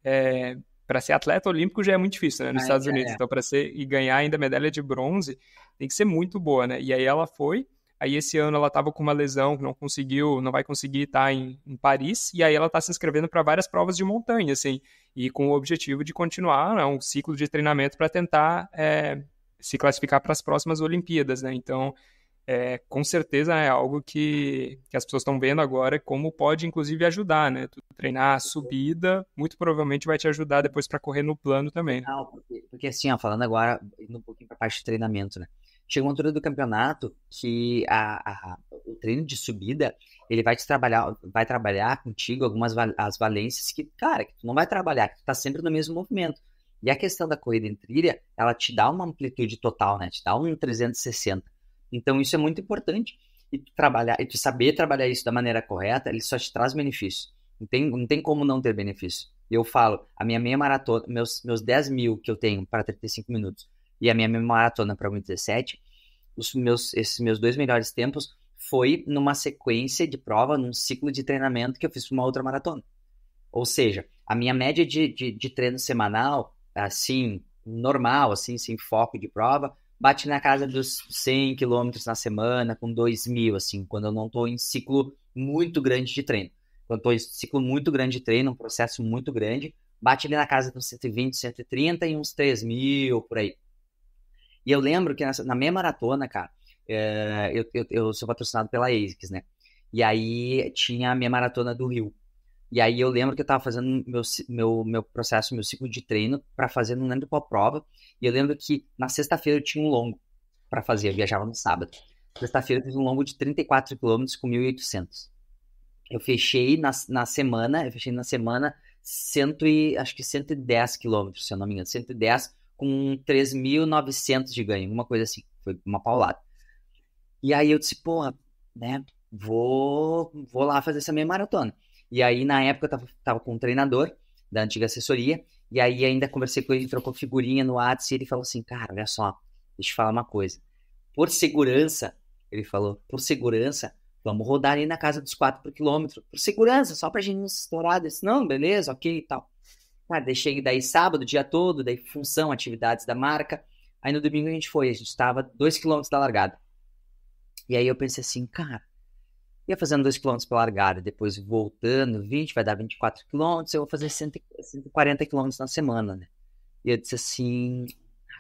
é, para ser atleta olímpico já é muito difícil, né, nos Ai, Estados Unidos. Então, para ser e ganhar ainda medalha de bronze, tem que ser muito boa, né? E aí ela foi. Aí esse ano ela estava com uma lesão, não vai conseguir estar em Paris, e aí ela está se inscrevendo para várias provas de montanha, assim, e com o objetivo de continuar, né, um ciclo de treinamento para tentar se classificar para as próximas Olimpíadas, né? Então, com certeza é algo que as pessoas estão vendo agora como pode, inclusive, ajudar, né? Tu treinar a subida, muito provavelmente vai te ajudar depois para correr no plano também, né? total, porque assim, ó, falando agora, indo um pouquinho para a parte de treinamento, né? Chega uma altura do campeonato que o treino de subida, ele vai trabalhar contigo as valências que, cara, que tu não vai trabalhar, que tu tá sempre no mesmo movimento. E a questão da corrida em trilha, ela te dá uma amplitude total, né? Te dá um 360. Então isso é muito importante. E tu saber trabalhar isso da maneira correta, ele só te traz benefícios. Não tem como não ter benefício. Eu falo, a minha meia maratona, meus 10 mil que eu tenho para 35 minutos e a minha meia maratona para 1,17, esses meus dois melhores tempos foi numa sequência de prova, num ciclo de treinamento que eu fiz para uma outra maratona. Ou seja, a minha média de treino semanal, assim, normal, assim, sem foco de prova, bate na casa dos 100 quilômetros na semana, com 2 mil, assim, quando eu não estou em ciclo muito grande de treino. Quando estou em ciclo muito grande de treino, um processo muito grande, bate ali na casa dos 120, 130 e uns 3 mil, por aí. E eu lembro que na meia maratona, cara, eu sou patrocinado pela ASICS, né? E aí tinha a meia maratona do Rio. E aí eu lembro que eu tava fazendo meu processo, meu ciclo de treino para fazer, não lembro qual prova. E eu lembro que na sexta-feira eu tinha um longo para fazer, eu viajava no sábado. Sexta-feira eu fiz um longo de 34 quilômetros com 1.800. Eu fechei na semana acho que 110 quilômetros, se eu não me engano. 110 com 3.900 de ganho, uma coisa assim. Foi uma paulada. E aí eu disse, porra, né, vou lá fazer essa meia maratona. E aí, na época, eu tava com um treinador, da antiga assessoria, e aí ainda conversei com ele, trocou figurinha no WhatsApp, e ele falou assim, cara, olha só, deixa eu falar uma coisa. Por segurança, ele falou, por segurança, vamos rodar ali na casa dos 4 por quilômetro. Por segurança, só pra gente não se estourar. Eu disse, não, beleza, ok e tal. Cara, deixei daí sábado, o dia todo, daí função, atividades da marca. Aí no domingo a gente estava 2 quilômetros da largada. E aí eu pensei assim, cara, ia fazendo 2 quilômetros pela largada, depois voltando 20, vai dar 24 quilômetros, eu vou fazer 140 quilômetros na semana, né? E eu disse assim,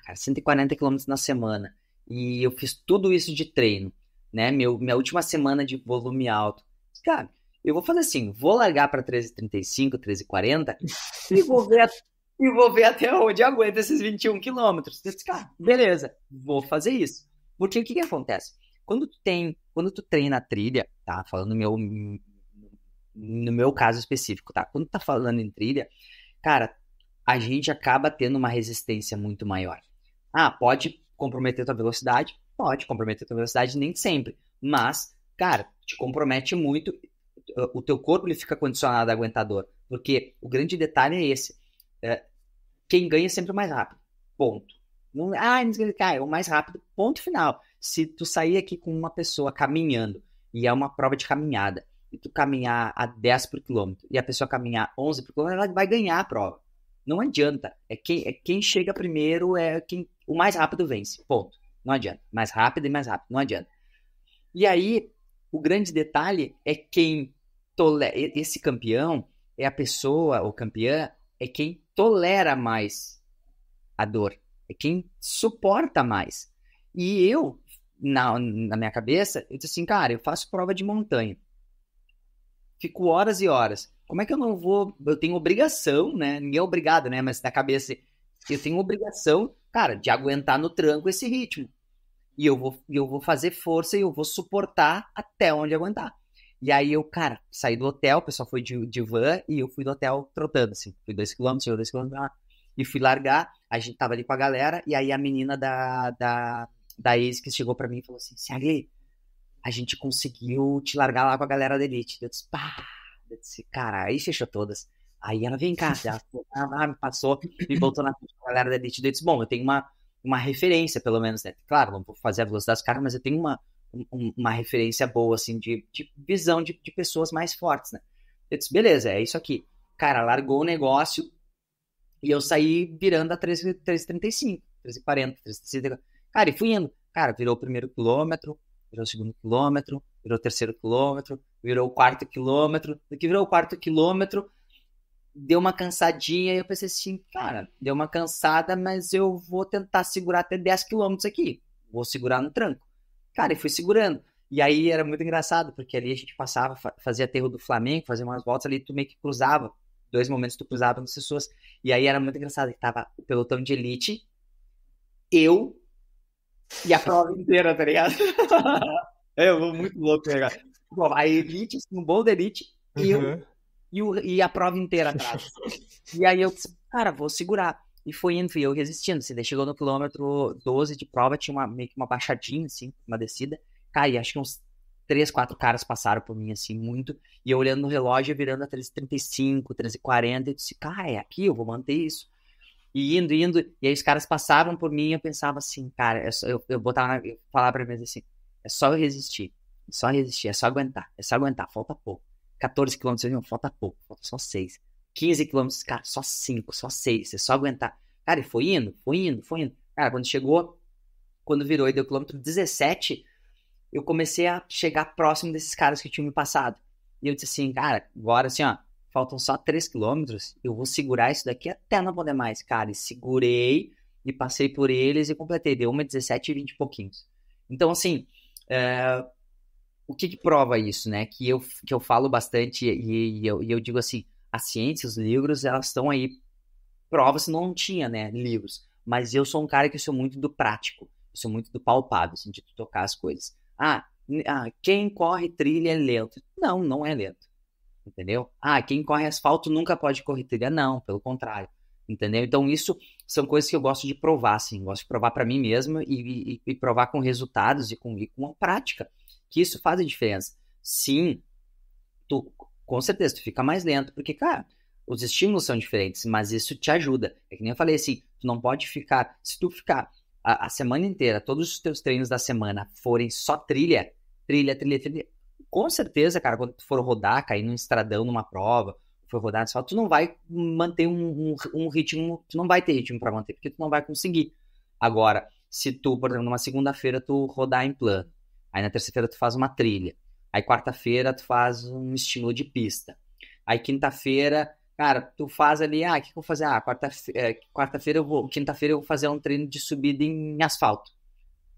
cara, 140 quilômetros na semana. E eu fiz tudo isso de treino, né? Minha última semana de volume alto. Cara, eu vou fazer assim, vou largar para 13h35, 13h40 e vou ver até onde aguenta esses 21 quilômetros. Eu disse, cara, beleza, vou fazer isso. Porque o que acontece? Quando tu treina a trilha, tá? Falando no meu caso específico, tá? Quando tu tá falando em trilha, cara, a gente acaba tendo uma resistência muito maior. Ah, pode comprometer tua velocidade? Pode comprometer tua velocidade, nem sempre. Mas, cara, te compromete muito. O teu corpo ele fica condicionado a aguentar dor. Porque o grande detalhe é esse. Quem ganha é sempre o mais rápido. Ponto. Não, é o mais rápido. Ponto final. Se tu sair aqui com uma pessoa caminhando, e é uma prova de caminhada, e tu caminhar a 10 por quilômetro, e a pessoa caminhar 11 por quilômetro, ela vai ganhar a prova. Não adianta. Quem chega primeiro, o mais rápido vence. Ponto. Não adianta. Mais rápido e mais rápido. Não adianta. E aí, o grande detalhe é quem tolera. Esse campeão é a pessoa, ou campeã, é quem tolera mais a dor. É quem suporta mais. E eu, na minha cabeça, eu disse assim, cara, eu faço prova de montanha. Fico horas e horas. Como é que eu não vou... Eu tenho obrigação, né? Ninguém é obrigado, né? Mas na cabeça, eu tenho obrigação, cara, de aguentar no tranco esse ritmo. E eu vou fazer força e eu vou suportar até onde aguentar. E aí eu, cara, saí do hotel, o pessoal foi de van e eu fui do hotel trotando, assim. Fui 2 quilômetros, chegou 2 quilômetros lá. E fui largar, a gente tava ali com a galera, e aí a menina da ex que chegou pra mim e falou assim, Ciali, a gente conseguiu te largar lá com a galera da Elite. Eu disse, pá, eu disse, cara, aí fechou todas. Aí ela, vem cá, ela me passou e voltou na galera da Elite. Eu disse, bom, eu tenho uma referência, pelo menos, né? Claro, não vou fazer a velocidade dos caras, mas eu tenho uma referência boa, assim, de visão de pessoas mais fortes, né? Eu disse, beleza, é isso aqui. Cara, largou o negócio e eu saí virando a 13h35, 13h40, 13h50. Cara, e fui indo. Cara, virou o primeiro quilômetro, virou o segundo quilômetro, virou o terceiro quilômetro, virou o quarto quilômetro. Do que virou o quarto quilômetro, deu uma cansadinha e eu pensei assim, cara, deu uma cansada, mas eu vou tentar segurar até 10 quilômetros aqui. Vou segurar no tranco. Cara, e fui segurando. E aí era muito engraçado, porque ali a gente passava, fazia aterro do Flamengo, fazia umas voltas ali, tu meio que cruzava. 2 momentos tu cruzava com as pessoas. E aí era muito engraçado, que tava o pelotão de elite, eu e a prova inteira, tá ligado? Eu vou muito louco, tá ligado? Bom, a elite, assim, o bom da elite, eu e a prova inteira atrás. E aí eu disse, cara, vou segurar. E foi indo, fui eu resistindo. Assim, daí chegou no quilômetro 12 de prova, tinha meio que uma baixadinha, assim, uma descida. Cara, e acho que uns 3, 4 caras passaram por mim, assim, muito. E eu olhando no relógio, virando a 13h35, 13h40, eu disse, cara, é aqui, eu vou manter isso. E indo, e aí os caras passavam por mim e eu pensava assim, cara, eu botava, eu falava pra mim assim, é só eu resistir, é só aguentar, falta pouco. 14 quilômetros, falta pouco, falta só 6. 15 quilômetros, cara, só 5, só 6, é só aguentar. Cara, e foi indo. Cara, quando virou e deu quilômetro 17, eu comecei a chegar próximo desses caras que tinham me passado. E eu disse assim, cara, agora assim, ó, faltam só 3 quilômetros, eu vou segurar isso daqui até não poder mais, cara. E segurei, e passei por eles e completei. Deu 1:17 e 20 e pouquinhos. Então, assim, o que prova isso, né? Que eu falo bastante e eu digo assim, a ciência, os livros, elas estão aí. Provas não tinha, né, livros. Mas eu sou um cara que eu sou muito do prático. Eu sou muito do palpável, assim, de tocar as coisas. Quem corre trilha é lento. Não, não é lento. Entendeu? Quem corre asfalto nunca pode correr trilha. Não, pelo contrário. Entendeu? Então isso são coisas que eu gosto de provar, assim. Gosto de provar para mim mesmo e provar com resultados e com a prática. Que isso faz a diferença. Sim, com certeza, tu fica mais lento. Porque, cara, os estímulos são diferentes, mas isso te ajuda. É que nem eu falei assim, tu não pode ficar, se tu ficar a semana inteira, todos os teus treinos da semana forem só trilha, com certeza, cara, quando tu for rodar, cair num estradão numa prova, for rodar no asfalto, tu não vai manter um ritmo, tu não vai ter ritmo pra manter, porque tu não vai conseguir. Agora, se tu, por exemplo, numa segunda-feira tu rodar em plano, aí na terça-feira tu faz uma trilha, aí quarta-feira tu faz um estímulo de pista, aí quinta-feira, cara, tu faz ali, o que eu vou fazer? Quarta-feira quinta-feira eu vou fazer um treino de subida em asfalto.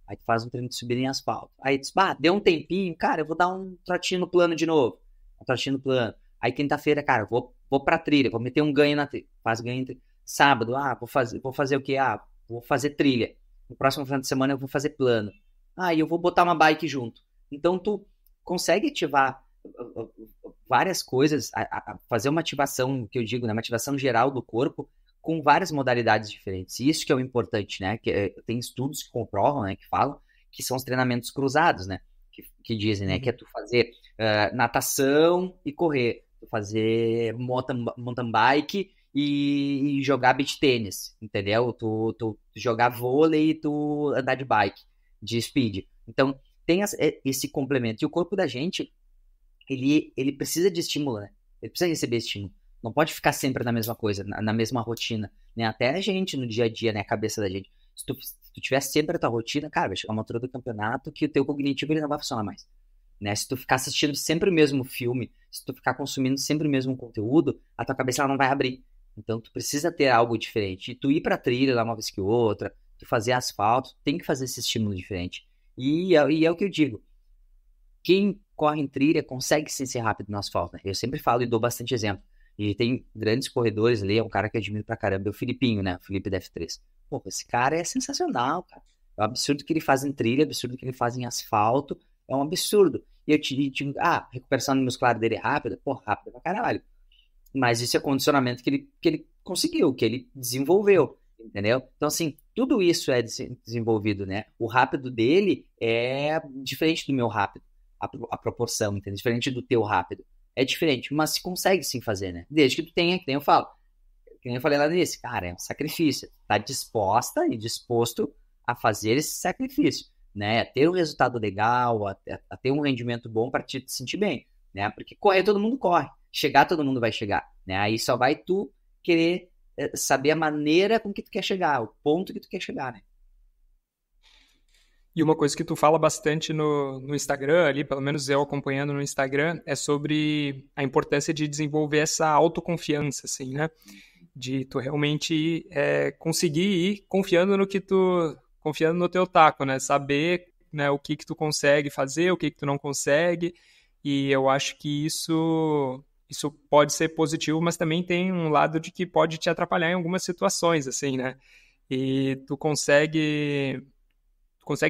Aí tu faz um treino de subida em asfalto. Aí tu diz, deu um tempinho, cara, eu vou dar um trotinho no plano de novo. Um trotinho no plano. Aí quinta-feira, cara, vou pra trilha, vou meter um ganho na trilha. Faz ganho em trilha. Sábado, vou fazer o quê? Vou fazer trilha. No próximo final de semana eu vou fazer plano. E eu vou botar uma bike junto. Então tu consegue ativar várias coisas, fazer uma ativação, que eu digo, né, uma ativação geral do corpo com várias modalidades diferentes. E isso que é o importante, né? Tem estudos que comprovam, né, que falam que são os treinamentos cruzados, né? Que dizem, né, que é tu fazer natação e correr, tu fazer mountain bike e jogar beach tênis, entendeu? Tu jogar vôlei e tu andar de bike, de speed. Então, tem esse complemento. E o corpo da gente, ele precisa de estímulo, né? Ele precisa receber estímulo. Não pode ficar sempre na mesma coisa, na mesma rotina, né? Até a gente, no dia a dia, né? A cabeça da gente. Se tu tiver sempre a tua rotina, cara, vai chegar uma altura do campeonato que o teu cognitivo ele não vai funcionar mais, né? Se tu ficar assistindo sempre o mesmo filme, se tu ficar consumindo sempre o mesmo conteúdo, a tua cabeça ela não vai abrir. Então tu precisa ter algo diferente. E tu ir pra trilha lá uma vez que outra, tu fazer asfalto, tem que fazer esse estímulo diferente. E é o que eu digo. Quem corre em trilha consegue sim ser rápido no asfalto, né? Eu sempre falo e dou bastante exemplo. E tem grandes corredores ali, é um cara que eu admiro pra caramba, é o Filipinho, né? O Felipe da F3. Pô, esse cara é sensacional, cara. É um absurdo que ele faz em trilha, é um absurdo que ele faz em asfalto, é um absurdo. E eu te digo, a recuperação muscular dele é rápida? Pô, rápida pra caralho. Mas isso é condicionamento que ele conseguiu, que ele desenvolveu, entendeu? Então, assim, tudo isso é desenvolvido, né? O rápido dele é diferente do meu rápido, a proporção, entendeu? Diferente do teu rápido. É diferente, mas se consegue sim fazer, né? Desde que tu tenha, que nem eu falo, que nem eu falei lá nisso, cara, é um sacrifício. Tá disposta e disposto a fazer esse sacrifício, né? A ter um resultado legal, a ter um rendimento bom para te sentir bem, né? Porque correr todo mundo corre, chegar todo mundo vai chegar, né? Aí só vai tu querer saber a maneira com que tu quer chegar, o ponto que tu quer chegar, né? E uma coisa que tu fala bastante no Instagram, ali, pelo menos eu acompanhando no Instagram, é sobre a importância de desenvolver essa autoconfiança, assim, né? De tu realmente conseguir ir confiando confiando no teu taco, né? Saber, né, o que tu consegue fazer, o que tu não consegue. E eu acho que isso pode ser positivo, mas também tem um lado de que pode te atrapalhar em algumas situações, assim, né? E tu consegue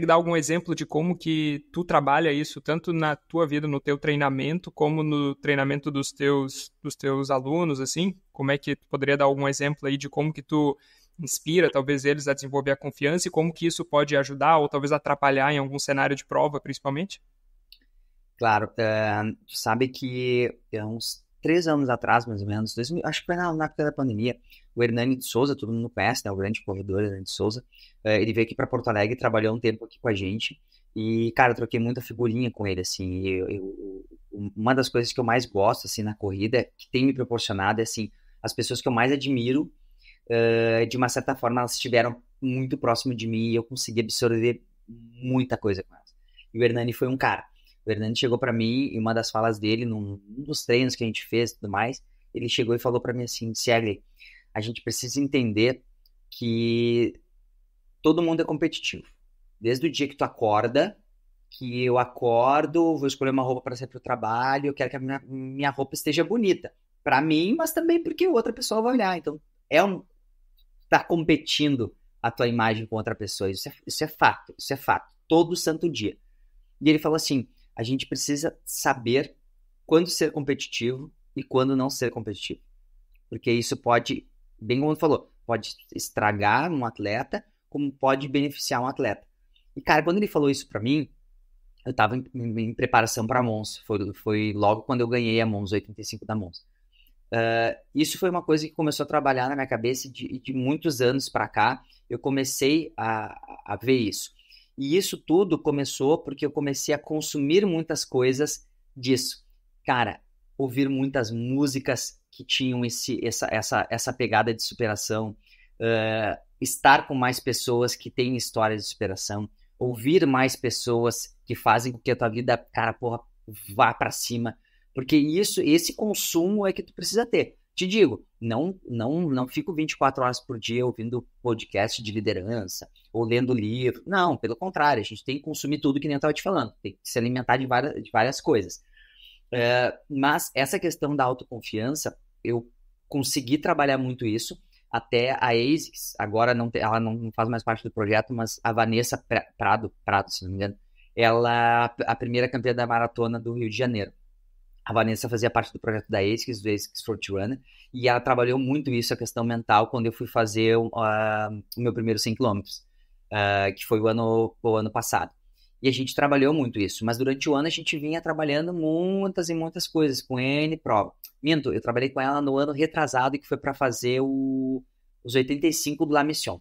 dar algum exemplo de como que tu trabalha isso, tanto na tua vida, no teu treinamento, como no treinamento dos teus alunos, assim? Como é que tu poderia dar algum exemplo aí de como que tu inspira, talvez, eles a desenvolver a confiança e como que isso pode ajudar ou talvez atrapalhar em algum cenário de prova, principalmente? Claro, tu sabe que uns 3 anos atrás, mais ou menos, acho que foi na época da pandemia, o Hernani de Souza, todo mundo conhece, né, o grande corredor Hernani de Souza, ele veio aqui para Porto Alegre, trabalhou um tempo aqui com a gente, e, cara, eu troquei muita figurinha com ele, assim, uma das coisas que eu mais gosto, assim, na corrida, que tem me proporcionado, é, assim, as pessoas que eu mais admiro, de uma certa forma, elas estiveram muito próximo de mim e eu consegui absorver muita coisa com elas. E o Hernani foi um cara. O Hernani chegou para mim e uma das falas dele, num dos treinos que a gente fez e tudo mais, ele chegou e falou para mim assim, Siegler, a gente precisa entender que todo mundo é competitivo. Desde o dia que tu acorda, que eu acordo, vou escolher uma roupa para sair pro trabalho, eu quero que a minha roupa esteja bonita. Para mim, mas também porque outra pessoa vai olhar. Então, tá competindo a tua imagem com outra pessoa. Isso é fato, isso é fato. Todo santo dia. E ele falou assim, a gente precisa saber quando ser competitivo e quando não ser competitivo. Porque isso pode, bem como tu falou, pode estragar um atleta, como pode beneficiar um atleta. E, cara, quando ele falou isso pra mim, eu tava em preparação pra Mons. Foi logo quando eu ganhei a Mons, 85 da Mons. Isso foi uma coisa que começou a trabalhar na minha cabeça de muitos anos para cá. Eu comecei a ver isso. E isso tudo começou porque eu comecei a consumir muitas coisas disso. Cara, ouvir muitas músicas que tinham essa pegada de superação, estar com mais pessoas que têm histórias de superação, ouvir mais pessoas que fazem com que a tua vida, cara, porra, vá para cima. Porque esse consumo é que tu precisa ter. Te digo, não fico 24 horas por dia ouvindo podcast de liderança ou lendo livro. Não, pelo contrário, a gente tem que consumir tudo que nem eu estava te falando. Tem que se alimentar de várias coisas. Mas essa questão da autoconfiança, eu consegui trabalhar muito isso. Até a ASICS, agora ela não faz mais parte do projeto, mas a Vanessa Prado, se não me engano, ela a primeira campeã da maratona do Rio de Janeiro. A Vanessa fazia parte do projeto da ASICS, do ASICS Forte Runner, e ela trabalhou muito isso, a questão mental, quando eu fui fazer o meu primeiro 100 km, que foi o ano passado. E a gente trabalhou muito isso, mas durante o ano a gente vinha trabalhando muitas e muitas coisas, com N prova. Minto, eu trabalhei com ela no ano retrasado, que foi para fazer os 85 do La Mission,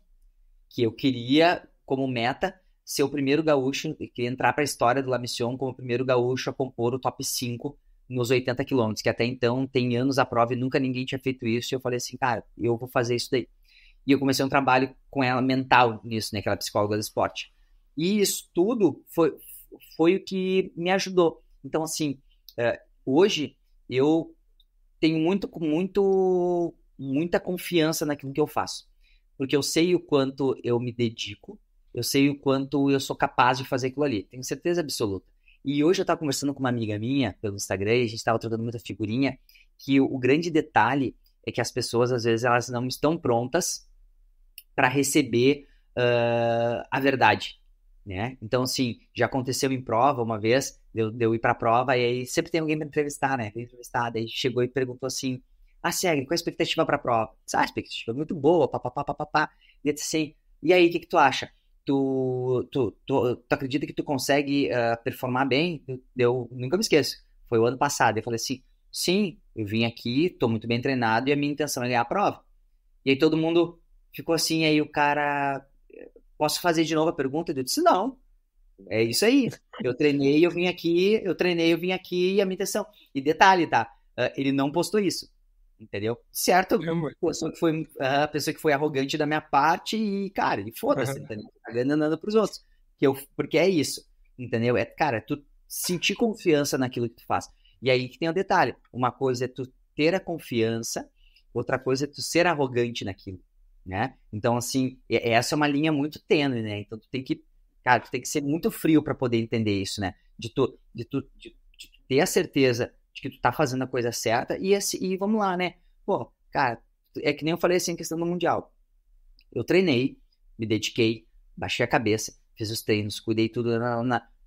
que eu queria, como meta, ser o primeiro gaúcho, eu queria entrar para a história do La Mission como o primeiro gaúcho a compor o top 5 nos 80 quilômetros, que até então tem anos a prova e nunca ninguém tinha feito isso, e eu falei assim, cara, eu vou fazer isso daí. E eu comecei um trabalho com ela mental nisso, né, aquela psicóloga do esporte. E isso tudo foi o que me ajudou. Então, assim, hoje eu tenho muita confiança naquilo que eu faço, porque eu sei o quanto eu me dedico, eu sei o quanto eu sou capaz de fazer aquilo ali, tenho certeza absoluta. E hoje eu estava conversando com uma amiga minha pelo Instagram, e a gente estava trocando muita figurinha, que o grande detalhe é que as pessoas, às vezes, elas não estão prontas para receber a verdade, né? Então, assim, já aconteceu em prova uma vez, de eu ir para a prova, e aí sempre tem alguém para entrevistar, né? Daí chegou e perguntou assim, Segre, qual a expectativa para a prova? A expectativa é muito boa, papapá. E eu disse assim, e aí, o que tu acha? Tu acredita que tu consegue performar bem? Eu nunca me esqueço. Foi o ano passado. Eu falei assim, sim, eu vim aqui, tô muito bem treinado e a minha intenção é ganhar a prova. E aí todo mundo ficou assim, aí o cara, posso fazer de novo a pergunta? Eu disse, não, é isso aí. Eu treinei, eu vim aqui e a minha intenção. E detalhe, tá? Ele não postou isso. Entendeu? Certo, a pessoa que foi arrogante da minha parte e, cara, ele foda-se, entendeu? Tá ganhando pros outros. Porque é isso, entendeu? Cara, tu sentir confiança naquilo que tu faz. E aí que tem o detalhe. Uma coisa é tu ter a confiança, outra coisa é tu ser arrogante naquilo, né? Então, assim, essa é uma linha muito tênue, né? Então tu tem que ser muito frio para poder entender isso, né? De tu ter a certeza de que tu tá fazendo a coisa certa e vamos lá, né? Pô, cara, é que nem eu falei assim, em questão do Mundial. Eu treinei, me dediquei, baixei a cabeça, fiz os treinos, cuidei tudo,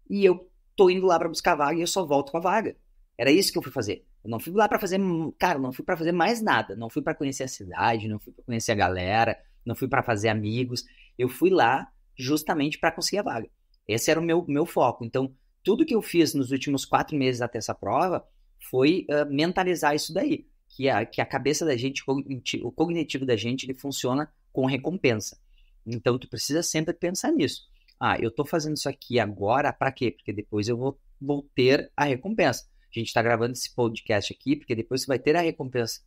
e eu tô indo lá pra buscar a vaga e eu só volto com a vaga. Era isso que eu fui fazer. Eu não fui lá pra fazer, cara, não fui pra fazer mais nada. Não fui pra conhecer a cidade, não fui pra conhecer a galera, não fui pra fazer amigos. Eu fui lá justamente pra conseguir a vaga. Esse era o meu foco. Então, tudo que eu fiz nos últimos 4 meses até essa prova foi mentalizar isso daí, que a cabeça da gente, o cognitivo da gente, ele funciona com recompensa. Então, tu precisa sempre pensar nisso. Eu tô fazendo isso aqui agora para quê? Porque depois eu vou ter a recompensa. A gente tá gravando esse podcast aqui porque depois você vai ter a recompensa,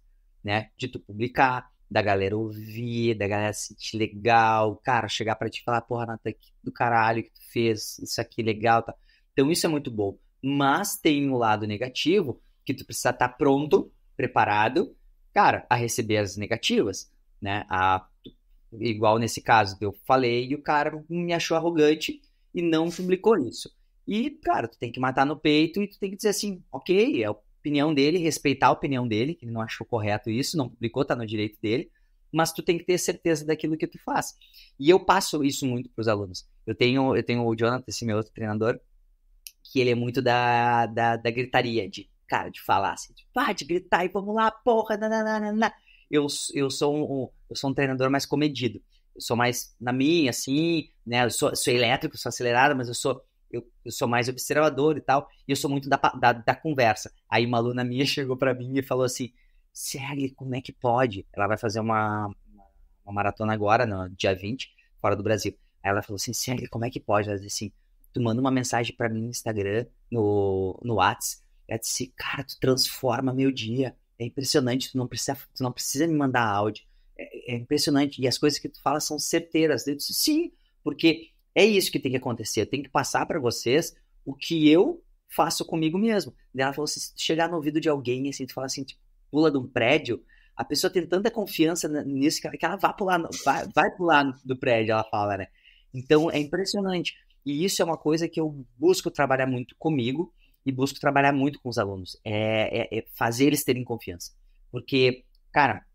né? De tu publicar, da galera ouvir, da galera se sentir legal, cara, chegar para te falar, porra, Nata, que do caralho que tu fez, isso aqui legal, tá? Então, isso é muito bom. Mas tem um lado negativo, que tu precisa estar pronto, preparado, cara, a receber as negativas, né? Igual nesse caso, eu falei e o cara me achou arrogante e não publicou isso. E, cara, tu tem que matar no peito e tu tem que dizer assim, ok, é a opinião dele, respeitar a opinião dele, que ele não achou correto isso, não publicou, tá no direito dele, mas tu tem que ter certeza daquilo que tu faz. E eu passo isso muito pros alunos. Eu tenho o Jonathan, esse meu outro treinador, que ele é muito da gritaria, de falar assim, de gritar e vamos lá, porra, nananana. Eu sou um treinador mais comedido. Eu sou mais na minha, assim, né? Eu sou elétrico, sou acelerado, mas eu sou mais observador e tal. E eu sou muito da conversa. Aí uma aluna minha chegou pra mim e falou assim, Segue, como é que pode? Ela vai fazer uma maratona agora, no dia 20, fora do Brasil. Aí ela falou assim, Segue, como é que pode? Ela disse assim, tu manda uma mensagem pra mim no Instagram, no Whats. Ela disse, cara, tu transforma meu dia. É impressionante, tu não precisa me mandar áudio. É impressionante. E as coisas que tu fala são certeiras. Eu disse, sim, porque é isso que tem que acontecer. Eu tenho que passar pra vocês o que eu faço comigo mesmo. Daí ela falou assim, se tu chegar no ouvido de alguém, assim, tu fala assim, tipo, pula de um prédio, a pessoa tem tanta confiança nisso que ela vai pular, vai pular do prédio, ela fala, né? Então é impressionante. E isso é uma coisa que eu busco trabalhar muito comigo e busco trabalhar muito com os alunos. É fazer eles terem confiança. Porque, cara,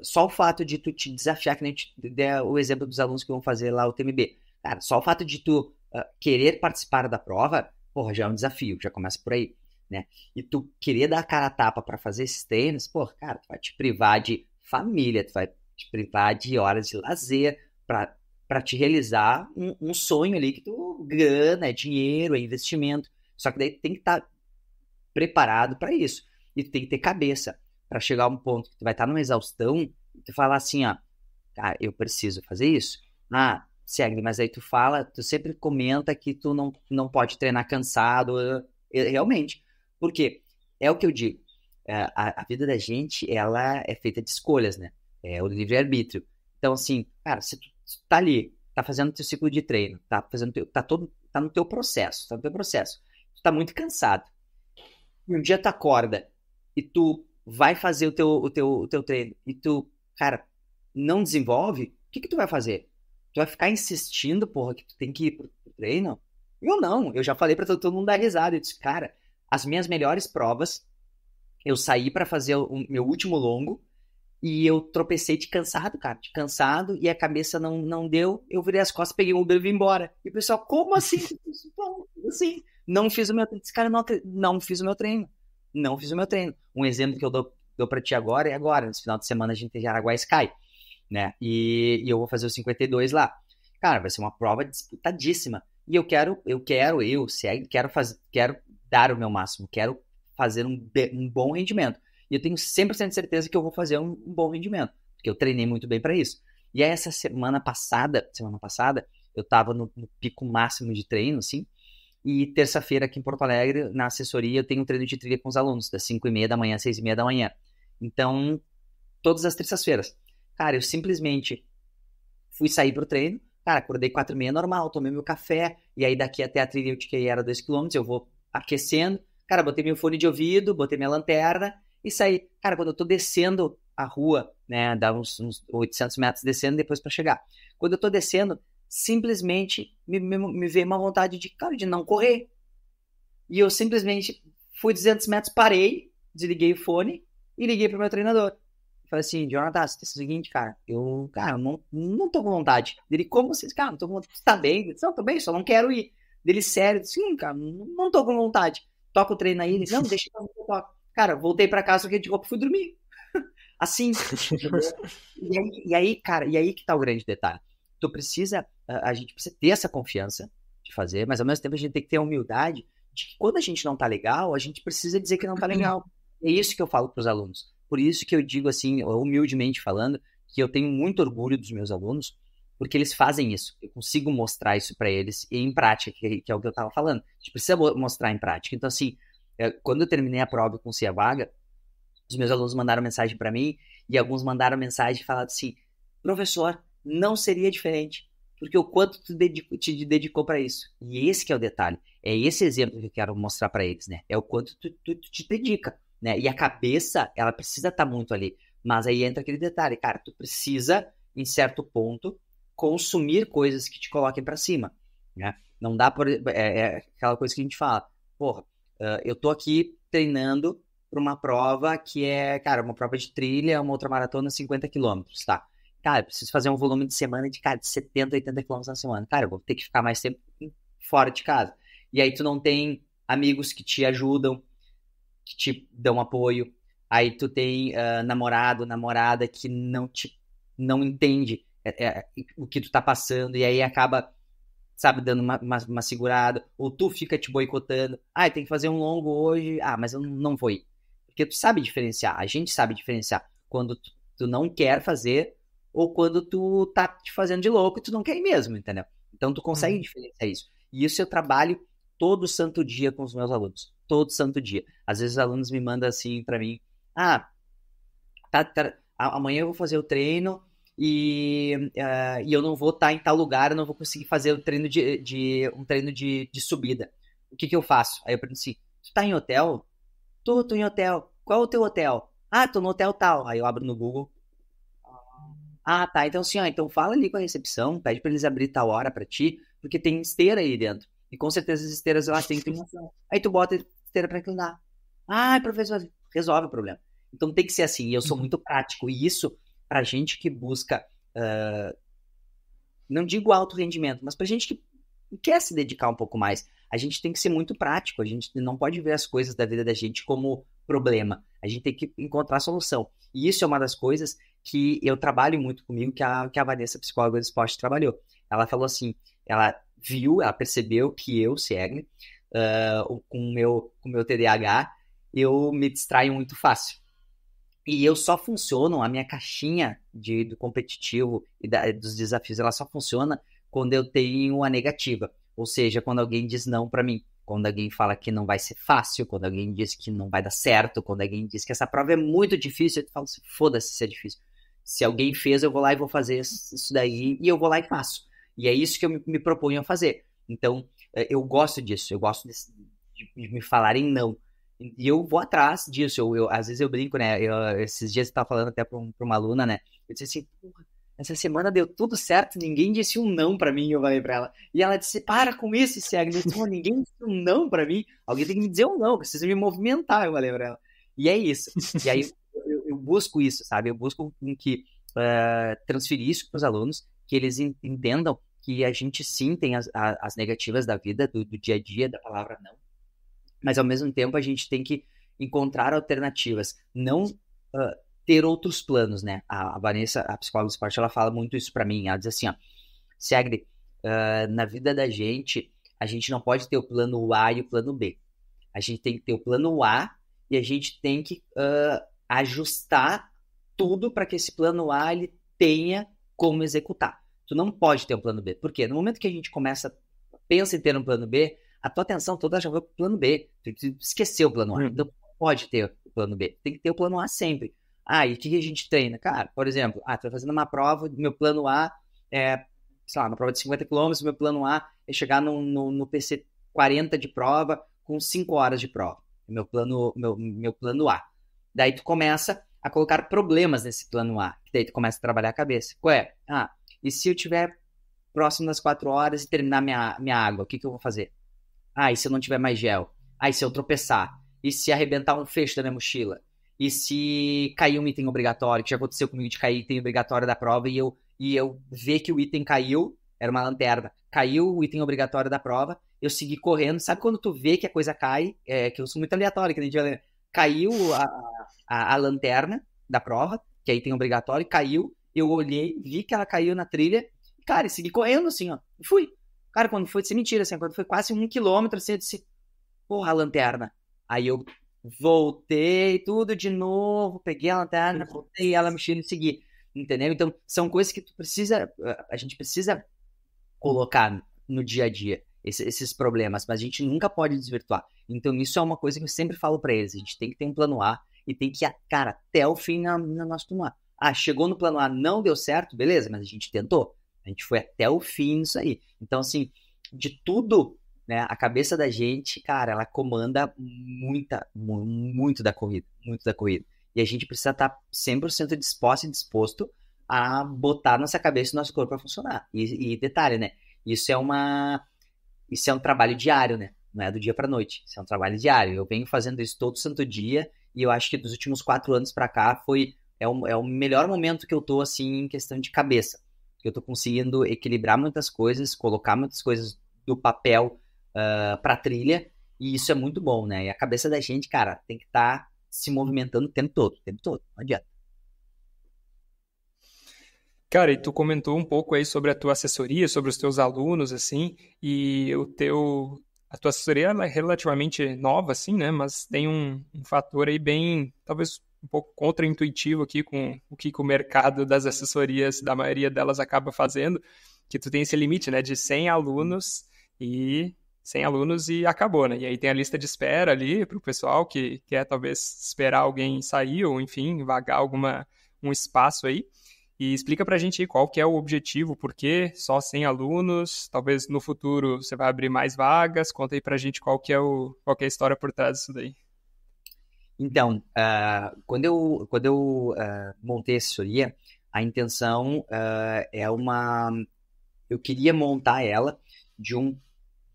só o fato de tu te desafiar, que nem te der o exemplo dos alunos que vão fazer lá o TMB. Cara, só o fato de tu querer participar da prova, porra, já é um desafio, já começa por aí, né? E tu querer dar a cara a tapa pra fazer esses treinos, porra, cara, tu vai te privar de família, tu vai te privar de horas de lazer pra te realizar um sonho ali que tu grana, é dinheiro, é investimento. Só que daí tem que estar preparado para isso. E tu tem que ter cabeça para chegar a um ponto que tu vai estar numa exaustão e tu falar assim, ó, cara, eu preciso fazer isso. Ah, segue, mas aí tu fala, tu sempre comenta que tu não pode treinar cansado, realmente. Por quê? É o que eu digo. A vida da gente, ela é feita de escolhas, né? É o livre-arbítrio. Então, assim, cara, se tu tá ali, tá fazendo teu ciclo de treino, tá no teu processo, tá no teu processo. Tu tá muito cansado. E um dia tu acorda e tu vai fazer o teu treino e tu, cara, não desenvolve, o que tu vai fazer? Tu vai ficar insistindo, porra, que tu tem que ir pro treino? Eu não, eu já falei pra todo mundo dar risada. Eu disse, cara, as minhas melhores provas, eu saí pra fazer o meu último longo e eu tropecei de cansado, cara, de cansado, e a cabeça não deu, eu virei as costas, peguei um Uber e vim embora. E o pessoal, como assim? Assim, não fiz o meu treino. Esse cara, não fiz o meu treino. Não fiz o meu treino. Um exemplo que eu dou pra ti agora é agora, nesse final de semana a gente tem Jaraguá Sky, né? E eu vou fazer o 52 lá. Cara, vai ser uma prova disputadíssima. E quero dar o meu máximo, quero fazer um bom rendimento. E eu tenho 100% de certeza que eu vou fazer um bom rendimento, porque eu treinei muito bem para isso. E aí, essa semana passada, eu tava no pico máximo de treino, assim, e terça-feira aqui em Porto Alegre, na assessoria, eu tenho um treino de trilha com os alunos, das 5:30 da manhã às 6:30 da manhã. Então, todas as terças-feiras. Cara, eu simplesmente fui sair pro treino, cara, acordei 4:30 normal, tomei meu café, e aí daqui até a trilha que era 2 km, eu vou aquecendo. Cara, botei meu fone de ouvido, botei minha lanterna e saí. Cara, quando eu tô descendo a rua, né, dá uns 800 metros descendo depois para chegar. Quando eu tô descendo, simplesmente me veio uma vontade de, cara, de não correr. E eu simplesmente fui 200 metros, parei, desliguei o fone e liguei pro meu treinador. Falei assim, Jonathan, é o seguinte, cara, eu não tô com vontade. Ele, como vocês, cara, não tô com vontade. Você tá bem? Eu disse, não, tô bem, só não quero ir. Dele, sério, sim, cara, não tô com vontade. Toca o treino aí. Ele, não, deixa eu tocar. Cara, voltei pra casa, troquei de roupa e fui dormir. Assim, entendeu? Cara, e aí que tá o grande detalhe. Tu precisa, a gente precisa ter essa confiança de fazer, mas ao mesmo tempo a gente tem que ter a humildade de que quando a gente não tá legal, a gente precisa dizer que não tá legal. É isso que eu falo pros alunos. Por isso que eu digo assim, humildemente falando, que eu tenho muito orgulho dos meus alunos, porque eles fazem isso. Eu consigo mostrar isso para eles e em prática, que é o que eu tava falando. A gente precisa mostrar em prática. Então, assim, quando eu terminei a prova e consegui a vaga, os meus alunos mandaram mensagem para mim e alguns mandaram mensagem falando assim, professor, não seria diferente, porque o quanto tu te dedicou para isso. E esse que é o detalhe. É esse exemplo que eu quero mostrar para eles, né? É o quanto tu te dedica, né? E a cabeça, ela precisa estar muito ali. Mas aí entra aquele detalhe, cara, tu precisa, em certo ponto, consumir coisas que te coloquem para cima, né? Não dá por... É aquela coisa que a gente fala, porra, eu tô aqui treinando para uma prova que é, cara, uma prova de trilha, uma outra maratona, 50 quilômetros, tá? Cara, eu preciso fazer um volume de semana de, cara, de 70, 80 quilômetros na semana. Cara, eu vou ter que ficar mais tempo fora de casa. E aí tu não tem amigos que te ajudam, que te dão apoio. Aí tu tem namorado, namorada que não entende o que tu tá passando e aí acaba, sabe, dando uma segurada. Ou tu fica te boicotando. Ah, tem que fazer um longo hoje. Ah, mas eu não vou ir. Porque tu sabe diferenciar, a gente sabe diferenciar quando tu não quer fazer ou quando tu tá te fazendo de louco e tu não quer ir mesmo, entendeu? Então tu consegue diferenciar isso. E isso eu trabalho todo santo dia com os meus alunos. Todo santo dia. Às vezes os alunos me mandam assim pra mim, amanhã eu vou fazer o treino e eu não vou estar em tal lugar, eu não vou conseguir fazer o treino um treino de subida. O que eu faço? Aí eu pergunto assim, tu tá em hotel? Tô em hotel. Qual é o teu hotel? Tô no hotel tal. Aí eu abro no Google. Tá. Então assim, então fala ali com a recepção, pede pra eles abrir tal hora pra ti, porque tem esteira aí dentro. E com certeza as esteiras elas têm inclinação. Aí tu bota a esteira pra inclinar. Professor, resolve o problema. Então tem que ser assim. E eu sou muito prático. E isso, pra gente que busca, não digo alto rendimento, mas pra gente que quer se dedicar um pouco mais, a gente tem que ser muito prático. A gente não pode ver as coisas da vida da gente como problema. A gente tem que encontrar solução. E isso é uma das coisas que eu trabalho muito comigo, que a Vanessa, psicóloga do esporte, trabalhou. Ela falou assim, ela percebeu que eu, Siegler, com o meu TDAH, eu me distraio muito fácil. E eu só funciono, a minha caixinha do competitivo e dos desafios, ela só funciona quando eu tenho a negativa. Ou seja, quando alguém diz não pra mim, quando alguém fala que não vai ser fácil, quando alguém diz que não vai dar certo, quando alguém diz que essa prova é muito difícil, eu falo assim, foda-se se é difícil. Se alguém fez, eu vou lá e vou fazer isso daí, e eu vou lá e faço. E é isso que eu me proponho a fazer. Então, eu gosto disso, eu gosto de me falarem não. E eu vou atrás disso. Às vezes eu brinco, né? Esses dias eu estava falando até para uma aluna, né? Eu disse assim, porra, essa semana deu tudo certo, ninguém disse um não pra mim, eu falei pra ela. E ela disse, para com isso, Sieg. Ninguém disse um não pra mim. Alguém tem que me dizer um não, precisa me movimentar, eu falei pra ela. E é isso. E aí eu busco isso, sabe? Eu busco que transferir isso pros alunos, que eles entendam que a gente sim tem as negativas da vida, do dia a dia, da palavra não. Mas ao mesmo tempo a gente tem que encontrar alternativas, não ter outros planos, né? A Vanessa, a psicóloga do esporte, ela fala muito isso pra mim. Ela diz assim, ó, Segre, na vida da gente, a gente não pode ter o plano A e o plano B. A gente tem que ter o plano A e a gente tem que ajustar tudo para que esse plano A ele tenha como executar. Tu não pode ter um plano B. Por quê? No momento que a gente pensa em ter um plano B, a tua atenção toda já vai pro plano B. Tu esqueceu o plano A. Então, pode ter o plano B. Tem que ter o plano A sempre. E o que a gente treina? Cara, por exemplo, tu vai fazendo uma prova, meu plano A é, sei lá, uma prova de 50 km, meu plano A é chegar no PC 40 de prova com 5 horas de prova. Meu plano A. Daí tu começa a colocar problemas nesse plano A. Daí tu começa a trabalhar a cabeça. Qual é? E se eu tiver próximo das 4 horas e terminar minha água, o que eu vou fazer? E se eu não tiver mais gel? E se eu tropeçar? E se arrebentar um fecho da minha mochila? E se cair um item obrigatório, que já aconteceu comigo de cair item obrigatório da prova e eu ver que o item caiu, era uma lanterna, caiu o item obrigatório da prova, eu segui correndo. Sabe quando tu vê que a coisa cai? Que eu sou muito aleatório, que a gente caiu a lanterna da prova, que é item obrigatório, caiu, eu olhei, vi que ela caiu na trilha, cara, e segui correndo assim, ó, e fui. Cara, quando foi, sem mentira, assim, quando foi quase 1 quilômetro, assim, eu disse, porra, a lanterna. Aí eu voltei tudo de novo, peguei a lanterna, voltei ela mexendo e segui, entendeu? Então, são coisas que a gente precisa colocar no dia a dia, esses problemas, mas a gente nunca pode desvirtuar. Então, isso é uma coisa que eu sempre falo pra eles, a gente tem que ter um plano A e tem que ir, cara, até o fim no nosso plano A. Chegou no plano A, não deu certo, beleza, mas a gente tentou. A gente foi até o fim nisso aí. Então, assim, de tudo, né, a cabeça da gente, cara, ela comanda muito da corrida. Muito da corrida. E a gente precisa estar 100% disposto e disposto a botar nossa cabeça e nosso corpo para funcionar. E detalhe, né? Isso é um trabalho diário, né? Não é do dia para noite. Isso é um trabalho diário. Eu venho fazendo isso todo santo dia e eu acho que dos últimos 4 anos para cá é o melhor momento que eu tô, assim, em questão de cabeça. Eu tô conseguindo equilibrar muitas coisas, colocar muitas coisas do papel pra trilha, e isso é muito bom, né? E a cabeça da gente, cara, tem que estar se movimentando o tempo todo, não adianta. Cara, e tu comentou um pouco aí sobre a tua assessoria, sobre os teus alunos, assim, e a tua assessoria ela é relativamente nova, assim, né? Mas tem um fator aí bem, talvez um pouco contraintuitivo aqui com o que o mercado das assessorias, da maioria delas, acaba fazendo, que tu tem esse limite, né? De 100 alunos e 100 alunos e acabou, né? E aí tem a lista de espera ali para o pessoal que quer talvez esperar alguém sair ou, enfim, vagar um espaço aí. E explica pra gente aí qual que é o objetivo, por que só 100 alunos, talvez no futuro você vai abrir mais vagas, conta aí pra gente qual que é a história por trás disso daí. Então, quando eu montei a assessoria, a intenção eu queria montar ela de um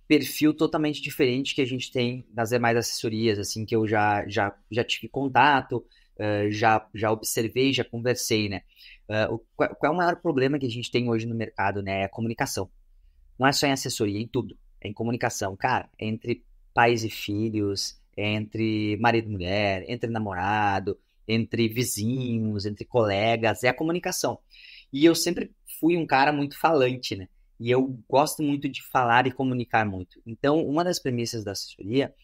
perfil totalmente diferente que a gente tem nas demais assessorias, assim, que eu já tive contato, já observei, já conversei, né? Qual é o maior problema que a gente tem hoje no mercado, né? É a comunicação. Não é só em assessoria, é em tudo. É em comunicação, cara, é entre pais e filhos, é entre marido e mulher, entre namorado, entre vizinhos, entre colegas, é a comunicação. E eu sempre fui um cara muito falante, né? E eu gosto muito de falar e comunicar muito. Então, uma das premissas da assessoria,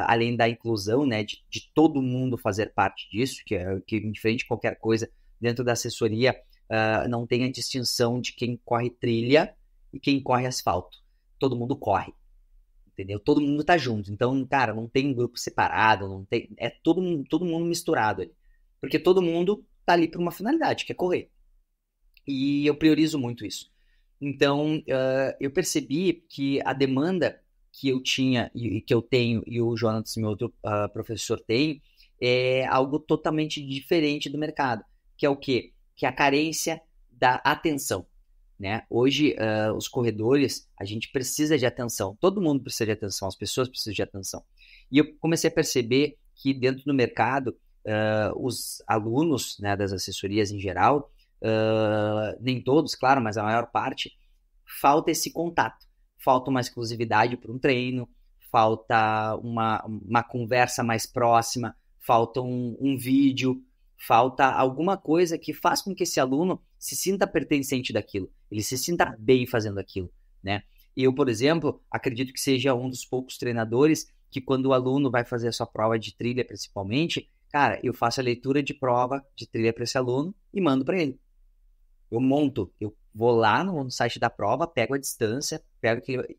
além da inclusão, né, de todo mundo fazer parte disso, que diferente de qualquer coisa, dentro da assessoria, não tem a distinção de quem corre trilha e quem corre asfalto. Todo mundo corre, entendeu? Todo mundo tá junto. Então, cara, não tem grupo separado, não tem, é todo mundo misturado ali. Porque todo mundo tá ali por uma finalidade, que é correr. E eu priorizo muito isso. Então, eu percebi que a demanda que eu tinha e que eu tenho e o Jonathan, meu outro professor, tem é algo totalmente diferente do mercado, que é o quê? Que é a carência da atenção, né? Hoje, os corredores, a gente precisa de atenção. Todo mundo precisa de atenção, as pessoas precisam de atenção. E eu comecei a perceber que dentro do mercado, os alunos, né, das assessorias em geral, nem todos, claro, mas a maior parte, falta esse contato, falta uma exclusividade para um treino, falta uma conversa mais próxima, falta um vídeo, falta alguma coisa que faça com que esse aluno se sinta pertencente daquilo, ele se sinta bem fazendo aquilo, né? Eu, por exemplo, acredito que seja um dos poucos treinadores que quando o aluno vai fazer a sua prova de trilha, principalmente, cara, eu faço a leitura de prova de trilha para esse aluno e mando para ele. Eu vou lá no site da prova, pego a distância,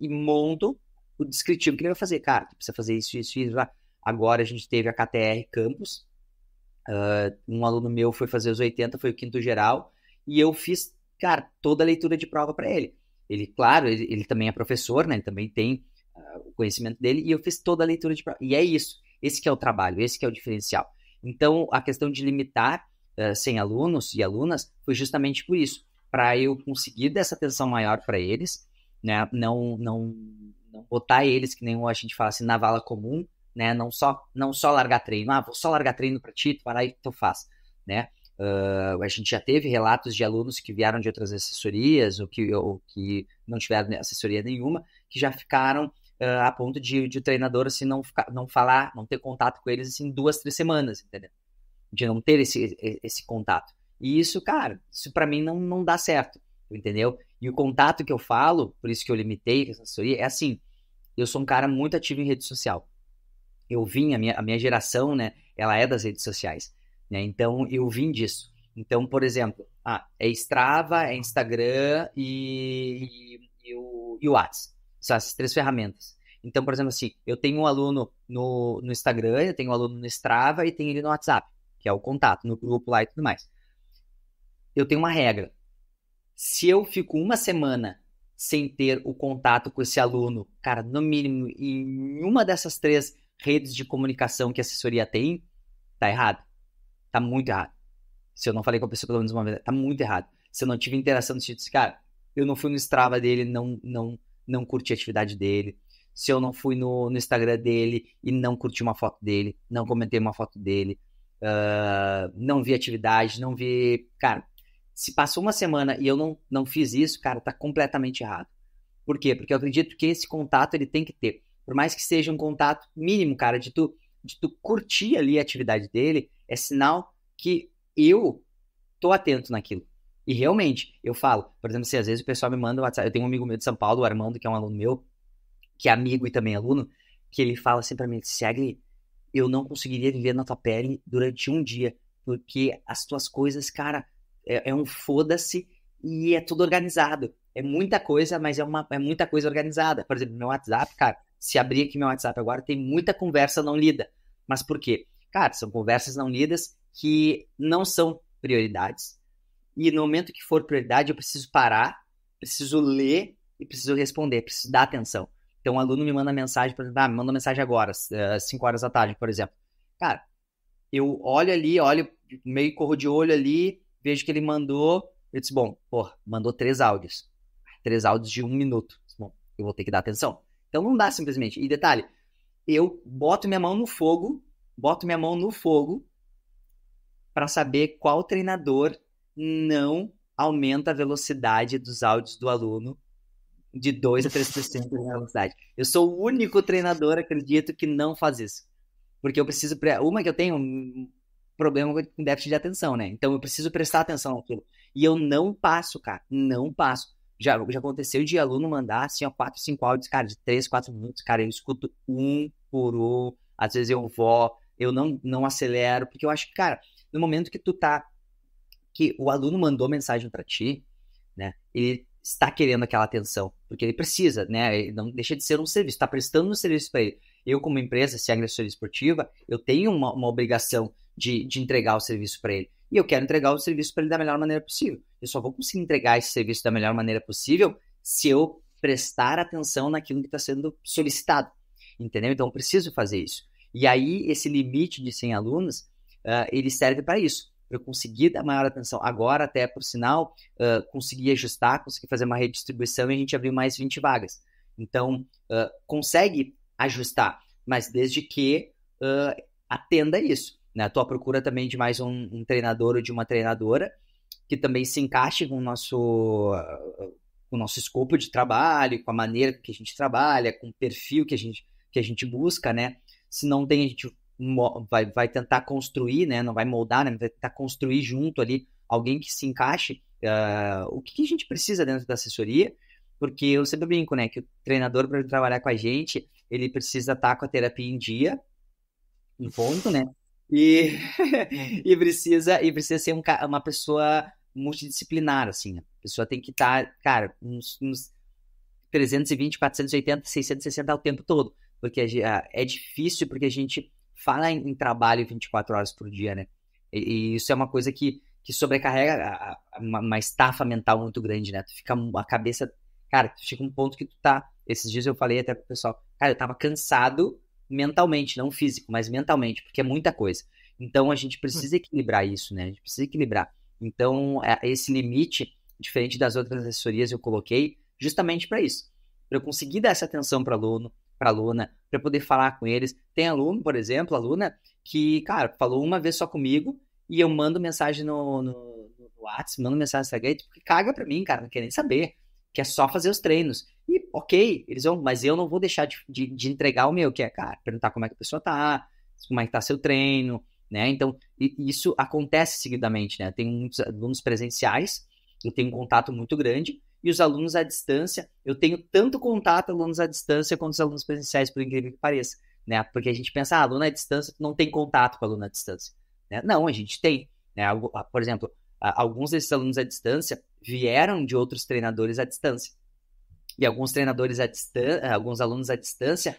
e monto o descritivo que ele vai fazer. Cara, tu precisa fazer isso, isso, isso. Agora a gente teve a KTR Campus, um aluno meu foi fazer os 80, foi o quinto geral, e eu fiz, cara, toda a leitura de prova para ele. Ele, claro, ele também é professor, né? Ele também tem o conhecimento dele, e eu fiz toda a leitura de prova. E é isso, esse que é o trabalho, esse que é o diferencial. Então, a questão de limitar 100 alunos e alunas foi justamente por isso, para eu conseguir dessa atenção maior para eles, né? Não botar eles, que nem a gente fala assim, na vala comum, né? Não só largar treino. Vou só largar treino para ti, tu vai lá e tu faz, né? A gente já teve relatos de alunos que vieram de outras assessorias ou que não tiveram assessoria nenhuma, que já ficaram a ponto de o treinador assim, não falar, não ter contato com eles assim 2, 3 semanas, entendeu? De não ter esse contato. E isso, cara, isso para mim não dá certo, entendeu? E o contato que eu falo, por isso que eu limitei a assessoria, é assim, eu sou um cara muito ativo em rede social. Eu vim, a minha geração, né, ela é das redes sociais, né? Então, eu vim disso. Então, por exemplo, é Strava, é Instagram e o WhatsApp. São essas 3 ferramentas. Então, por exemplo, assim, eu tenho um aluno no Instagram, eu tenho um aluno no Strava e tenho ele no WhatsApp, que é o contato, no grupo lá e tudo mais. Eu tenho uma regra. Se eu fico uma semana sem ter o contato com esse aluno, cara, no mínimo, em uma dessas 3 redes de comunicação que a assessoria tem, tá errado. Tá muito errado. Se eu não falei com a pessoa pelo menos uma vez, tá muito errado. Se eu não tive interação desse tipo, cara, eu não fui no Strava dele, não curti a atividade dele. Se eu não fui no Instagram dele e não curti uma foto dele, não comentei uma foto dele, não vi atividade, não vi... Cara, se passou uma semana e eu não fiz isso, cara, tá completamente errado. Por quê? Porque eu acredito que esse contato ele tem que ter. Por mais que seja um contato mínimo, cara, de tu curtir ali a atividade dele, é sinal que eu tô atento naquilo. E realmente, eu falo, por exemplo, se às vezes o pessoal me manda um WhatsApp, eu tenho um amigo meu de São Paulo, o Armando, que é um aluno meu, que é amigo e também aluno, que ele fala assim pra mim, Siagri, eu não conseguiria viver na tua pele durante um dia, porque as tuas coisas, cara, é um foda-se e é tudo organizado. É muita coisa, mas é muita coisa organizada. Por exemplo, meu WhatsApp, cara, se abrir aqui meu WhatsApp agora, tem muita conversa não lida. Mas por quê? Cara, são conversas não lidas que não são prioridades. E no momento que for prioridade, eu preciso parar, preciso ler e preciso responder, preciso dar atenção. Então, um aluno me manda mensagem, por exemplo, me manda mensagem agora, às 5 horas da tarde, por exemplo. Cara, eu olho ali, meio corro de olho ali, vejo que ele mandou, eu disse, bom, pô, mandou 3 áudios. 3 áudios de 1 minuto. Bom, eu vou ter que dar atenção. Então, não dá simplesmente. E detalhe, eu boto minha mão no fogo para saber qual treinador não aumenta a velocidade dos áudios do aluno de 2 a 3% de velocidade. Eu sou o único treinador, acredito, que não faz isso. Porque eu preciso... Uma que eu tenho um problema com déficit de atenção, né? Então eu preciso prestar atenção naquilo. E eu não passo, cara. Não passo. Já aconteceu de aluno mandar, assim, ó, 4, 5 áudios, cara, de 3, 4 minutos. Cara, eu escuto um por um. Às vezes eu não acelero. Porque eu acho que, cara, no momento que que o aluno mandou mensagem para ti, né? Ele está querendo aquela atenção, porque ele precisa, né? Ele não deixa de ser um serviço, está prestando um serviço para ele. Eu, como empresa, se é agressora esportiva, eu tenho uma obrigação de entregar o serviço para ele. E eu quero entregar o serviço para ele da melhor maneira possível. Eu só vou conseguir entregar esse serviço da melhor maneira possível se eu prestar atenção naquilo que está sendo solicitado. Entendeu? Então, eu preciso fazer isso. E aí, esse limite de 100 alunos, ele serve para isso. Para eu conseguir dar maior atenção. Agora, até por sinal, consegui ajustar, consegui fazer uma redistribuição e a gente abriu mais 20 vagas. Então, consegue ajustar, mas desde que atenda isso. Né? Estou à procura também de mais um treinador ou de uma treinadora que também se encaixe com o nosso escopo de trabalho, com a maneira que a gente trabalha, com o perfil que a gente busca, né? Se não tem, a gente vai tentar construir, né? Não vai moldar, né? Vai tentar construir junto ali alguém que se encaixe o que a gente precisa dentro da assessoria, porque eu sempre brinco, né? Que o treinador, para trabalhar com a gente, ele precisa estar com a terapia em dia, em ponto, né? E, e precisa ser uma pessoa multidisciplinar, assim. A pessoa tem que estar, cara, uns 320, 480, 660 o tempo todo. Porque é difícil, porque a gente fala em trabalho 24 horas por dia, né? E isso é uma coisa que sobrecarrega uma estafa mental muito grande, né? Tu fica a cabeça... Cara, tu chega um ponto que tu tá... Esses dias eu falei até pro pessoal, cara, eu tava cansado mentalmente, não físico, mas mentalmente, porque é muita coisa. Então, a gente precisa equilibrar isso, né? A gente precisa equilibrar. Então, esse limite, diferente das outras assessorias, eu coloquei justamente para isso. Para eu conseguir dar essa atenção para aluno, para aluna, para poder falar com eles. Tem aluno, por exemplo, aluna, que, cara, falou uma vez só comigo e eu mando mensagem no WhatsApp, mando mensagem no Instagram, porque caga para mim, cara, não quer nem saber. Que é só fazer os treinos. E, ok, eles vão, mas eu não vou deixar de entregar o meu, que é, cara, perguntar como é que a pessoa tá, como é que tá seu treino, né? Então, isso acontece seguidamente, né? Tem muitos alunos presenciais, eu tenho um contato muito grande, e os alunos à distância, eu tenho tanto contato alunos à distância quanto os alunos presenciais, por incrível que pareça, né? Porque a gente pensa, aluno à distância, tu não tem contato com aluno à distância, né? Não, a gente tem, né? Por exemplo, alguns desses alunos à distância vieram de outros treinadores à distância. E alguns treinadores à distância, alguns alunos à distância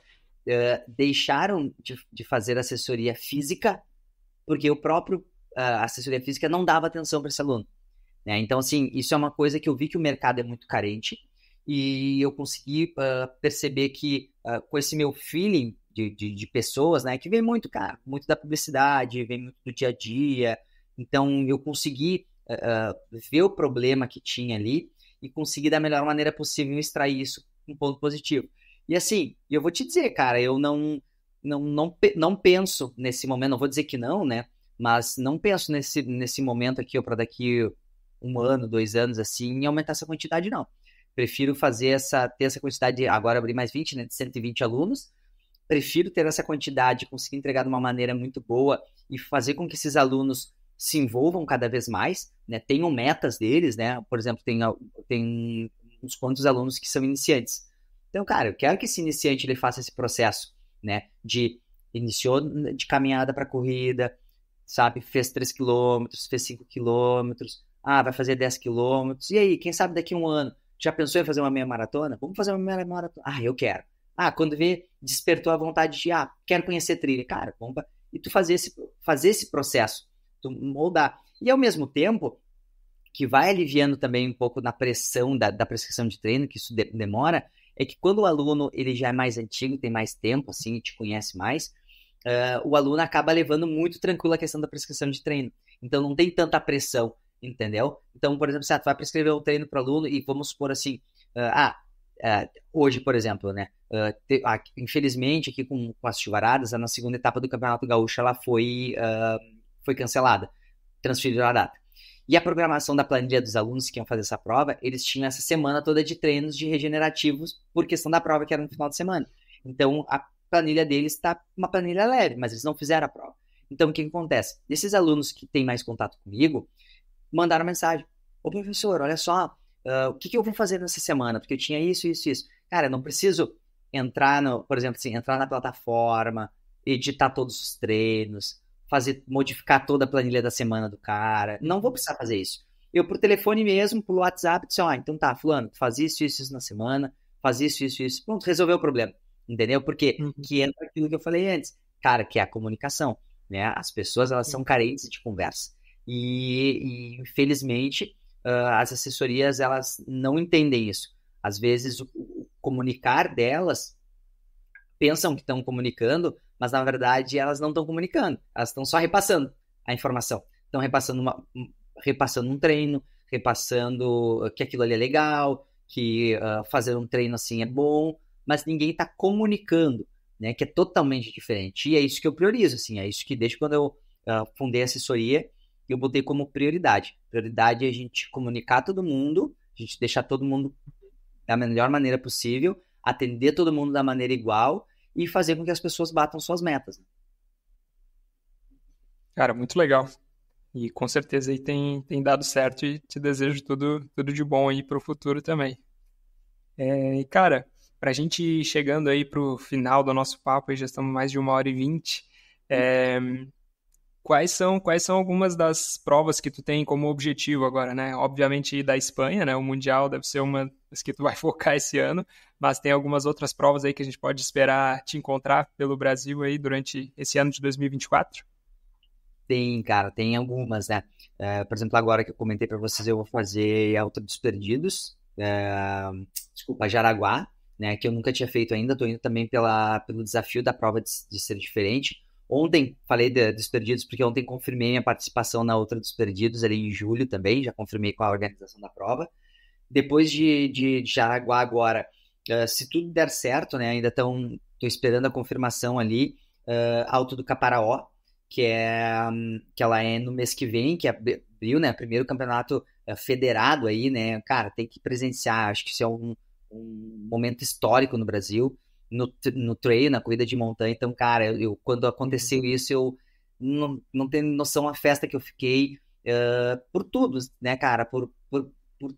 deixaram de fazer assessoria física porque o próprio assessoria física não dava atenção para esse aluno. Né? Então, assim, isso é uma coisa que eu vi que o mercado é muito carente e eu consegui perceber que com esse meu feeling de pessoas, né, que vem muito, cara, muito da publicidade, vem muito do dia a dia, então eu consegui ver o problema que tinha ali e conseguir da melhor maneira possível extrair isso um ponto positivo. E assim, eu vou te dizer, cara, eu não penso nesse momento, não vou dizer que não, né? Mas não penso nesse momento aqui, ou para daqui 1 ano, 2 anos, assim, em aumentar essa quantidade, não. Prefiro ter essa quantidade, agora abrir mais 20, né, de 120 alunos. Prefiro ter essa quantidade, conseguir entregar de uma maneira muito boa e fazer com que esses alunos se envolvam cada vez mais, né? Tenham metas deles, né? Por exemplo, tem uns quantos alunos que são iniciantes. Então, cara, eu quero que esse iniciante ele faça esse processo, né? Iniciou de caminhada para corrida, sabe? Fez 3 quilômetros, fez 5 quilômetros, vai fazer 10 quilômetros. E aí, quem sabe daqui a um ano, já pensou em fazer uma meia maratona? Vamos fazer uma meia maratona. Eu quero. Quando vê, despertou a vontade de, quero conhecer trilha. Cara, e tu fazer esse processo, tu moldar. E ao mesmo tempo, que vai aliviando também um pouco na pressão da prescrição de treino, que isso demora, é que quando o aluno ele já é mais antigo, tem mais tempo, assim, te conhece mais, o aluno acaba levando muito tranquilo a questão da prescrição de treino. Então, não tem tanta pressão, entendeu? Então, por exemplo, tu vai prescrever um treino para o aluno e vamos supor assim, hoje, por exemplo, né? Infelizmente, aqui com as chuvaradas, na segunda etapa do Campeonato Gaúcho, ela foi cancelada, transferiram a data. E a programação da planilha dos alunos que iam fazer essa prova, eles tinham essa semana toda de treinos de regenerativos por questão da prova que era no final de semana. Então, a planilha deles está uma planilha leve, mas eles não fizeram a prova. Então, o que acontece? Esses alunos que têm mais contato comigo mandaram mensagem. Ô, professor, olha só, o que eu vou fazer nessa semana? Porque eu tinha isso. Cara, eu não preciso entrar por exemplo, assim, entrar na plataforma, editar todos os treinos, modificar toda a planilha da semana do cara. Não vou precisar fazer isso. Eu, por telefone mesmo, por WhatsApp, disse, então tá, fulano, faz isso na semana, faz isso. Pronto, resolveu o problema. Entendeu? Porque que entra aquilo que eu falei antes. Cara, que é a comunicação, né? As pessoas, elas são carentes de conversa. E infelizmente, as assessorias, elas não entendem isso. Às vezes, o comunicar delas, pensam que estão comunicando, mas na verdade elas não estão comunicando, elas estão só repassando a informação, estão repassando um treino, repassando que aquilo ali é legal, que fazer um treino assim é bom, mas ninguém está comunicando, né, que é totalmente diferente, e é isso que eu priorizo, assim, é isso que desde quando eu fundei a assessoria, eu botei como prioridade é a gente comunicar todo mundo, a gente deixar todo mundo da melhor maneira possível, atender todo mundo da maneira igual e fazer com que as pessoas batam suas metas. Cara, muito legal. E com certeza aí tem dado certo e te desejo tudo de bom aí para o futuro também. E cara, pra gente ir chegando aí pro final do nosso papo, aí já estamos mais de 1h20, quais são algumas das provas que tu tem como objetivo agora, né? Obviamente da Espanha, né? O Mundial deve ser uma das que tu vai focar esse ano, mas tem algumas outras provas aí que a gente pode esperar te encontrar pelo Brasil aí durante esse ano de 2024? Tem, cara, tem algumas, né? Por exemplo, agora que eu comentei para vocês, eu vou fazer a Alta dos Perdidos, Jaraguá, né? Que eu nunca tinha feito ainda, tô indo também pelo desafio da prova de ser diferente. Ontem falei dos Perdidos, porque ontem confirmei minha participação na outra dos Perdidos, ali em julho também, já confirmei com a organização da prova. Depois de Jaraguá agora, se tudo der certo, né, ainda estou esperando a confirmação ali, Alto do Caparaó, que ela é no mês que vem, que abriu, né, primeiro campeonato federado aí, né, cara, tem que presenciar, acho que isso é um momento histórico no Brasil, no trail, na corrida de montanha. Então, cara, quando aconteceu isso, eu não tenho noção a festa que eu fiquei por tudo, né, cara, por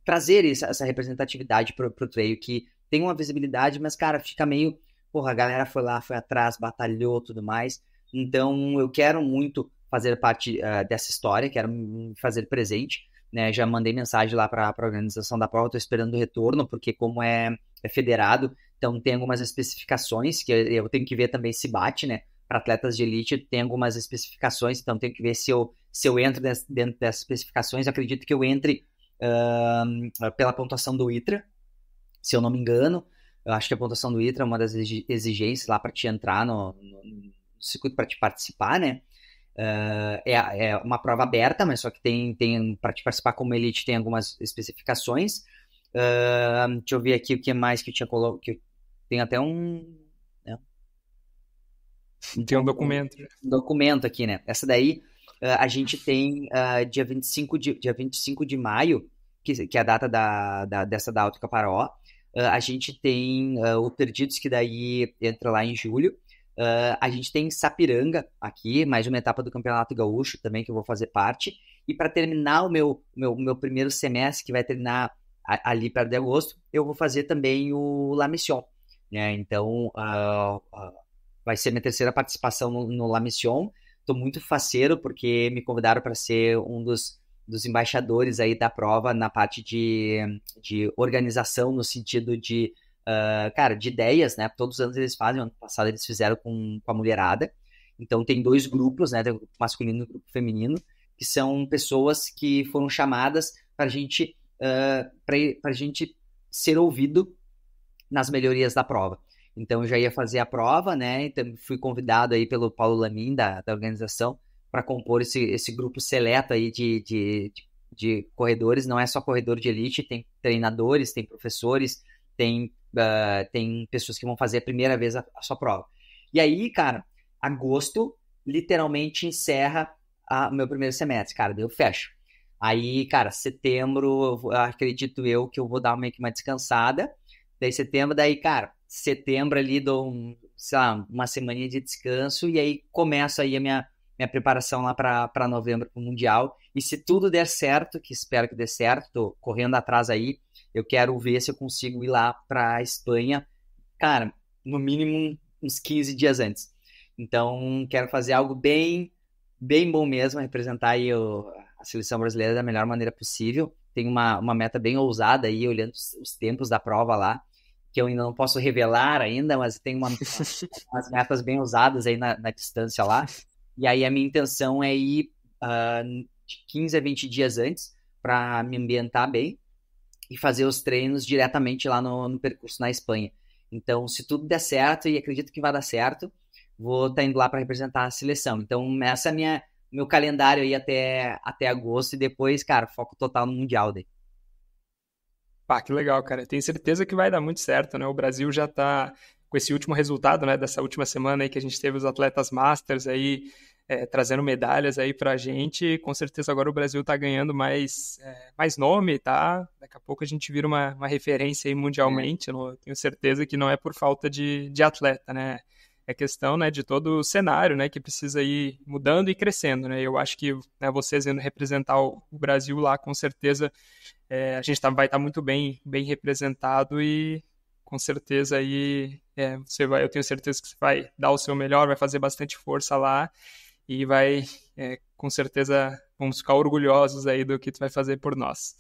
trazer essa representatividade pro trail, que tem uma visibilidade, mas, cara, fica meio, porra, a galera foi lá, foi atrás, batalhou, tudo mais. Então, eu quero muito fazer parte dessa história, quero me fazer presente, né, já mandei mensagem lá para a organização da prova, estou esperando o retorno, porque como é federado, então tem algumas especificações que eu tenho que ver também se bate, né? Para atletas de elite tem algumas especificações, então tenho que ver se eu entro dentro dessas especificações. Eu acredito que eu entre pela pontuação do ITRA, se eu não me engano. Eu acho que a pontuação do ITRA é uma das exigências lá para te entrar no circuito, para te participar, né? É uma prova aberta, mas só que tem para te participar como elite tem algumas especificações. Deixa eu ver aqui o que mais que eu tinha colocado. Tem até tem um documento. Um documento aqui, né? Essa daí a gente tem dia 25 de maio, que é a data dessa da Alto Caparaó. A gente tem o Perdidos, que daí entra lá em julho. A gente tem Sapiranga aqui, mais uma etapa do Campeonato Gaúcho também, que eu vou fazer parte. E para terminar o meu primeiro semestre, que vai terminar ali perto de agosto, eu vou fazer também o La Mission, né? Então, vai ser minha terceira participação no La Mission. Estou muito faceiro porque me convidaram para ser um dos embaixadores aí da prova na parte de organização, no sentido de, cara, de ideias, né? Todos os anos eles fazem, ano passado eles fizeram com a mulherada. Então tem dois grupos, né? Tem o grupo masculino e o grupo feminino, que são pessoas que foram chamadas para a gente ser ouvido nas melhorias da prova. Então, eu já ia fazer a prova, né? Então, fui convidado aí pelo Paulo Lamin, da organização, para compor esse grupo seleto aí de corredores. Não é só corredor de elite, tem treinadores, tem professores, tem pessoas que vão fazer a primeira vez a sua prova. E aí, cara, agosto literalmente encerra o meu primeiro semestre, cara, daí eu fecho. Aí, cara, setembro, acredito eu que eu vou dar meio que uma descansada. Daí setembro, cara, setembro ali dou sei lá, uma semaninha de descanso e aí começa aí a minha preparação lá para novembro pro Mundial. E se tudo der certo, que espero que dê certo, tô correndo atrás aí, eu quero ver se eu consigo ir lá pra Espanha, cara, no mínimo uns 15 dias antes. Então, quero fazer algo bem, bem bom mesmo, representar aí a seleção brasileira da melhor maneira possível. Tem uma meta bem ousada aí, olhando os tempos da prova lá, que eu ainda não posso revelar ainda, mas tem umas metas bem ousadas aí na distância lá. E aí a minha intenção é ir de 15 a 20 dias antes para me ambientar bem e fazer os treinos diretamente lá no percurso na Espanha. Então, se tudo der certo, e acredito que vai dar certo, vou estar indo lá para representar a seleção. Então, essa é meu calendário aí até agosto e depois, cara, foco total no Mundial daí. Pá, que legal, cara. Tenho certeza que vai dar muito certo, né? O Brasil já tá com esse último resultado, né, dessa última semana aí que a gente teve os atletas Masters aí trazendo medalhas aí pra gente. Com certeza agora o Brasil tá ganhando mais nome, tá? Daqui a pouco a gente vira uma referência aí mundialmente. Eu tenho certeza que não é por falta de atleta, né? É questão, né, de todo o cenário, né, que precisa ir mudando e crescendo, né? Eu acho que, né, vocês indo representar o Brasil lá, com certeza a gente vai estar muito bem representado e com certeza aí eu tenho certeza que você vai dar o seu melhor, vai fazer bastante força lá e com certeza vamos ficar orgulhosos aí do que tu vai fazer por nós.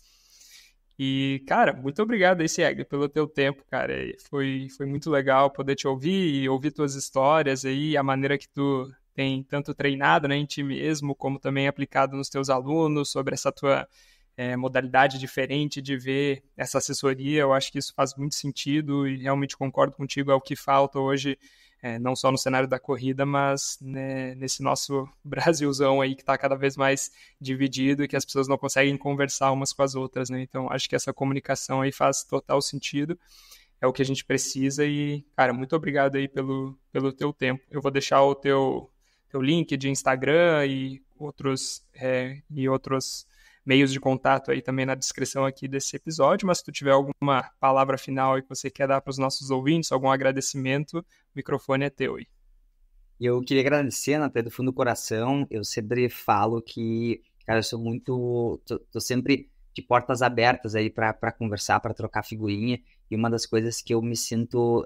E, cara, muito obrigado aí, Sieg, pelo teu tempo, cara. Foi muito legal poder te ouvir e ouvir tuas histórias aí, a maneira que tu tem tanto treinado, né, em ti mesmo, como também aplicado nos teus alunos, sobre essa tua modalidade diferente de ver essa assessoria. Eu acho que isso faz muito sentido e realmente concordo contigo, é o que falta hoje, não só no cenário da corrida, mas, né, nesse nosso Brasilzão aí que está cada vez mais dividido e que as pessoas não conseguem conversar umas com as outras, né? Então, acho que essa comunicação aí faz total sentido, é o que a gente precisa e, cara, muito obrigado aí pelo teu tempo. Eu vou deixar o teu link de Instagram e outros meios de contato aí também na descrição aqui desse episódio, mas se tu tiver alguma palavra final aí que você quer dar para os nossos ouvintes, algum agradecimento, o microfone é teu aí. Eu queria agradecer, Natália, do fundo do coração. Eu sempre falo que, cara, eu sou muito... Tô sempre de portas abertas aí para conversar, para trocar figurinha. E uma das coisas que eu me sinto,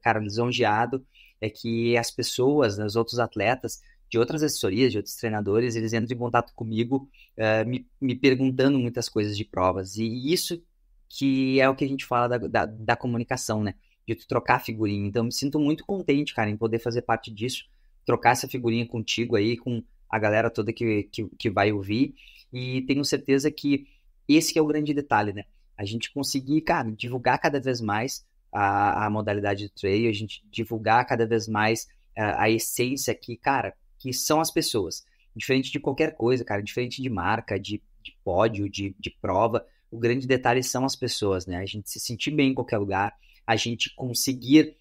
cara, lisonjeado é que as pessoas, né, os outros atletas de outras assessorias, de outros treinadores, eles entram em contato comigo, me perguntando muitas coisas de provas. E isso que é o que a gente fala da comunicação, né? De tu trocar figurinha. Então, eu me sinto muito contente, cara, em poder fazer parte disso, trocar essa figurinha contigo aí, com a galera toda que vai ouvir. E tenho certeza que esse que é o grande detalhe, né? A gente conseguir, cara, divulgar cada vez mais a modalidade de trail, a gente divulgar cada vez mais a essência que, cara, que são as pessoas. Diferente de qualquer coisa, cara, diferente de marca, de pódio, de prova, o grande detalhe são as pessoas, né? A gente se sentir bem em qualquer lugar, a gente conseguir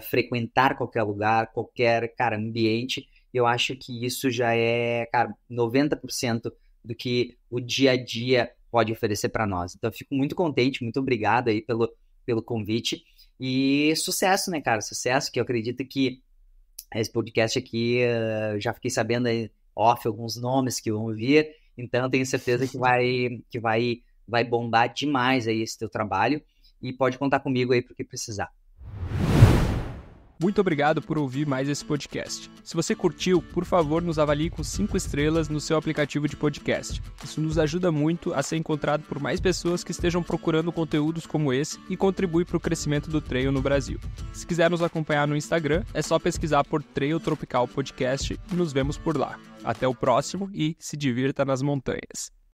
frequentar qualquer lugar, qualquer, cara, ambiente. Eu acho que isso já é, cara, 90% do que o dia a dia pode oferecer para nós. Então, eu fico muito contente, muito obrigado aí pelo convite. E sucesso, né, cara? Sucesso, que eu acredito que esse podcast aqui, já fiquei sabendo aí, alguns nomes que vão vir, então eu tenho certeza que vai bombar demais aí esse teu trabalho e pode contar comigo aí pro que precisar. Muito obrigado por ouvir mais esse podcast. Se você curtiu, por favor, nos avalie com 5 estrelas no seu aplicativo de podcast. Isso nos ajuda muito a ser encontrado por mais pessoas que estejam procurando conteúdos como esse e contribui para o crescimento do trail no Brasil. Se quiser nos acompanhar no Instagram, é só pesquisar por Trail Tropical Podcast e nos vemos por lá. Até o próximo e se divirta nas montanhas.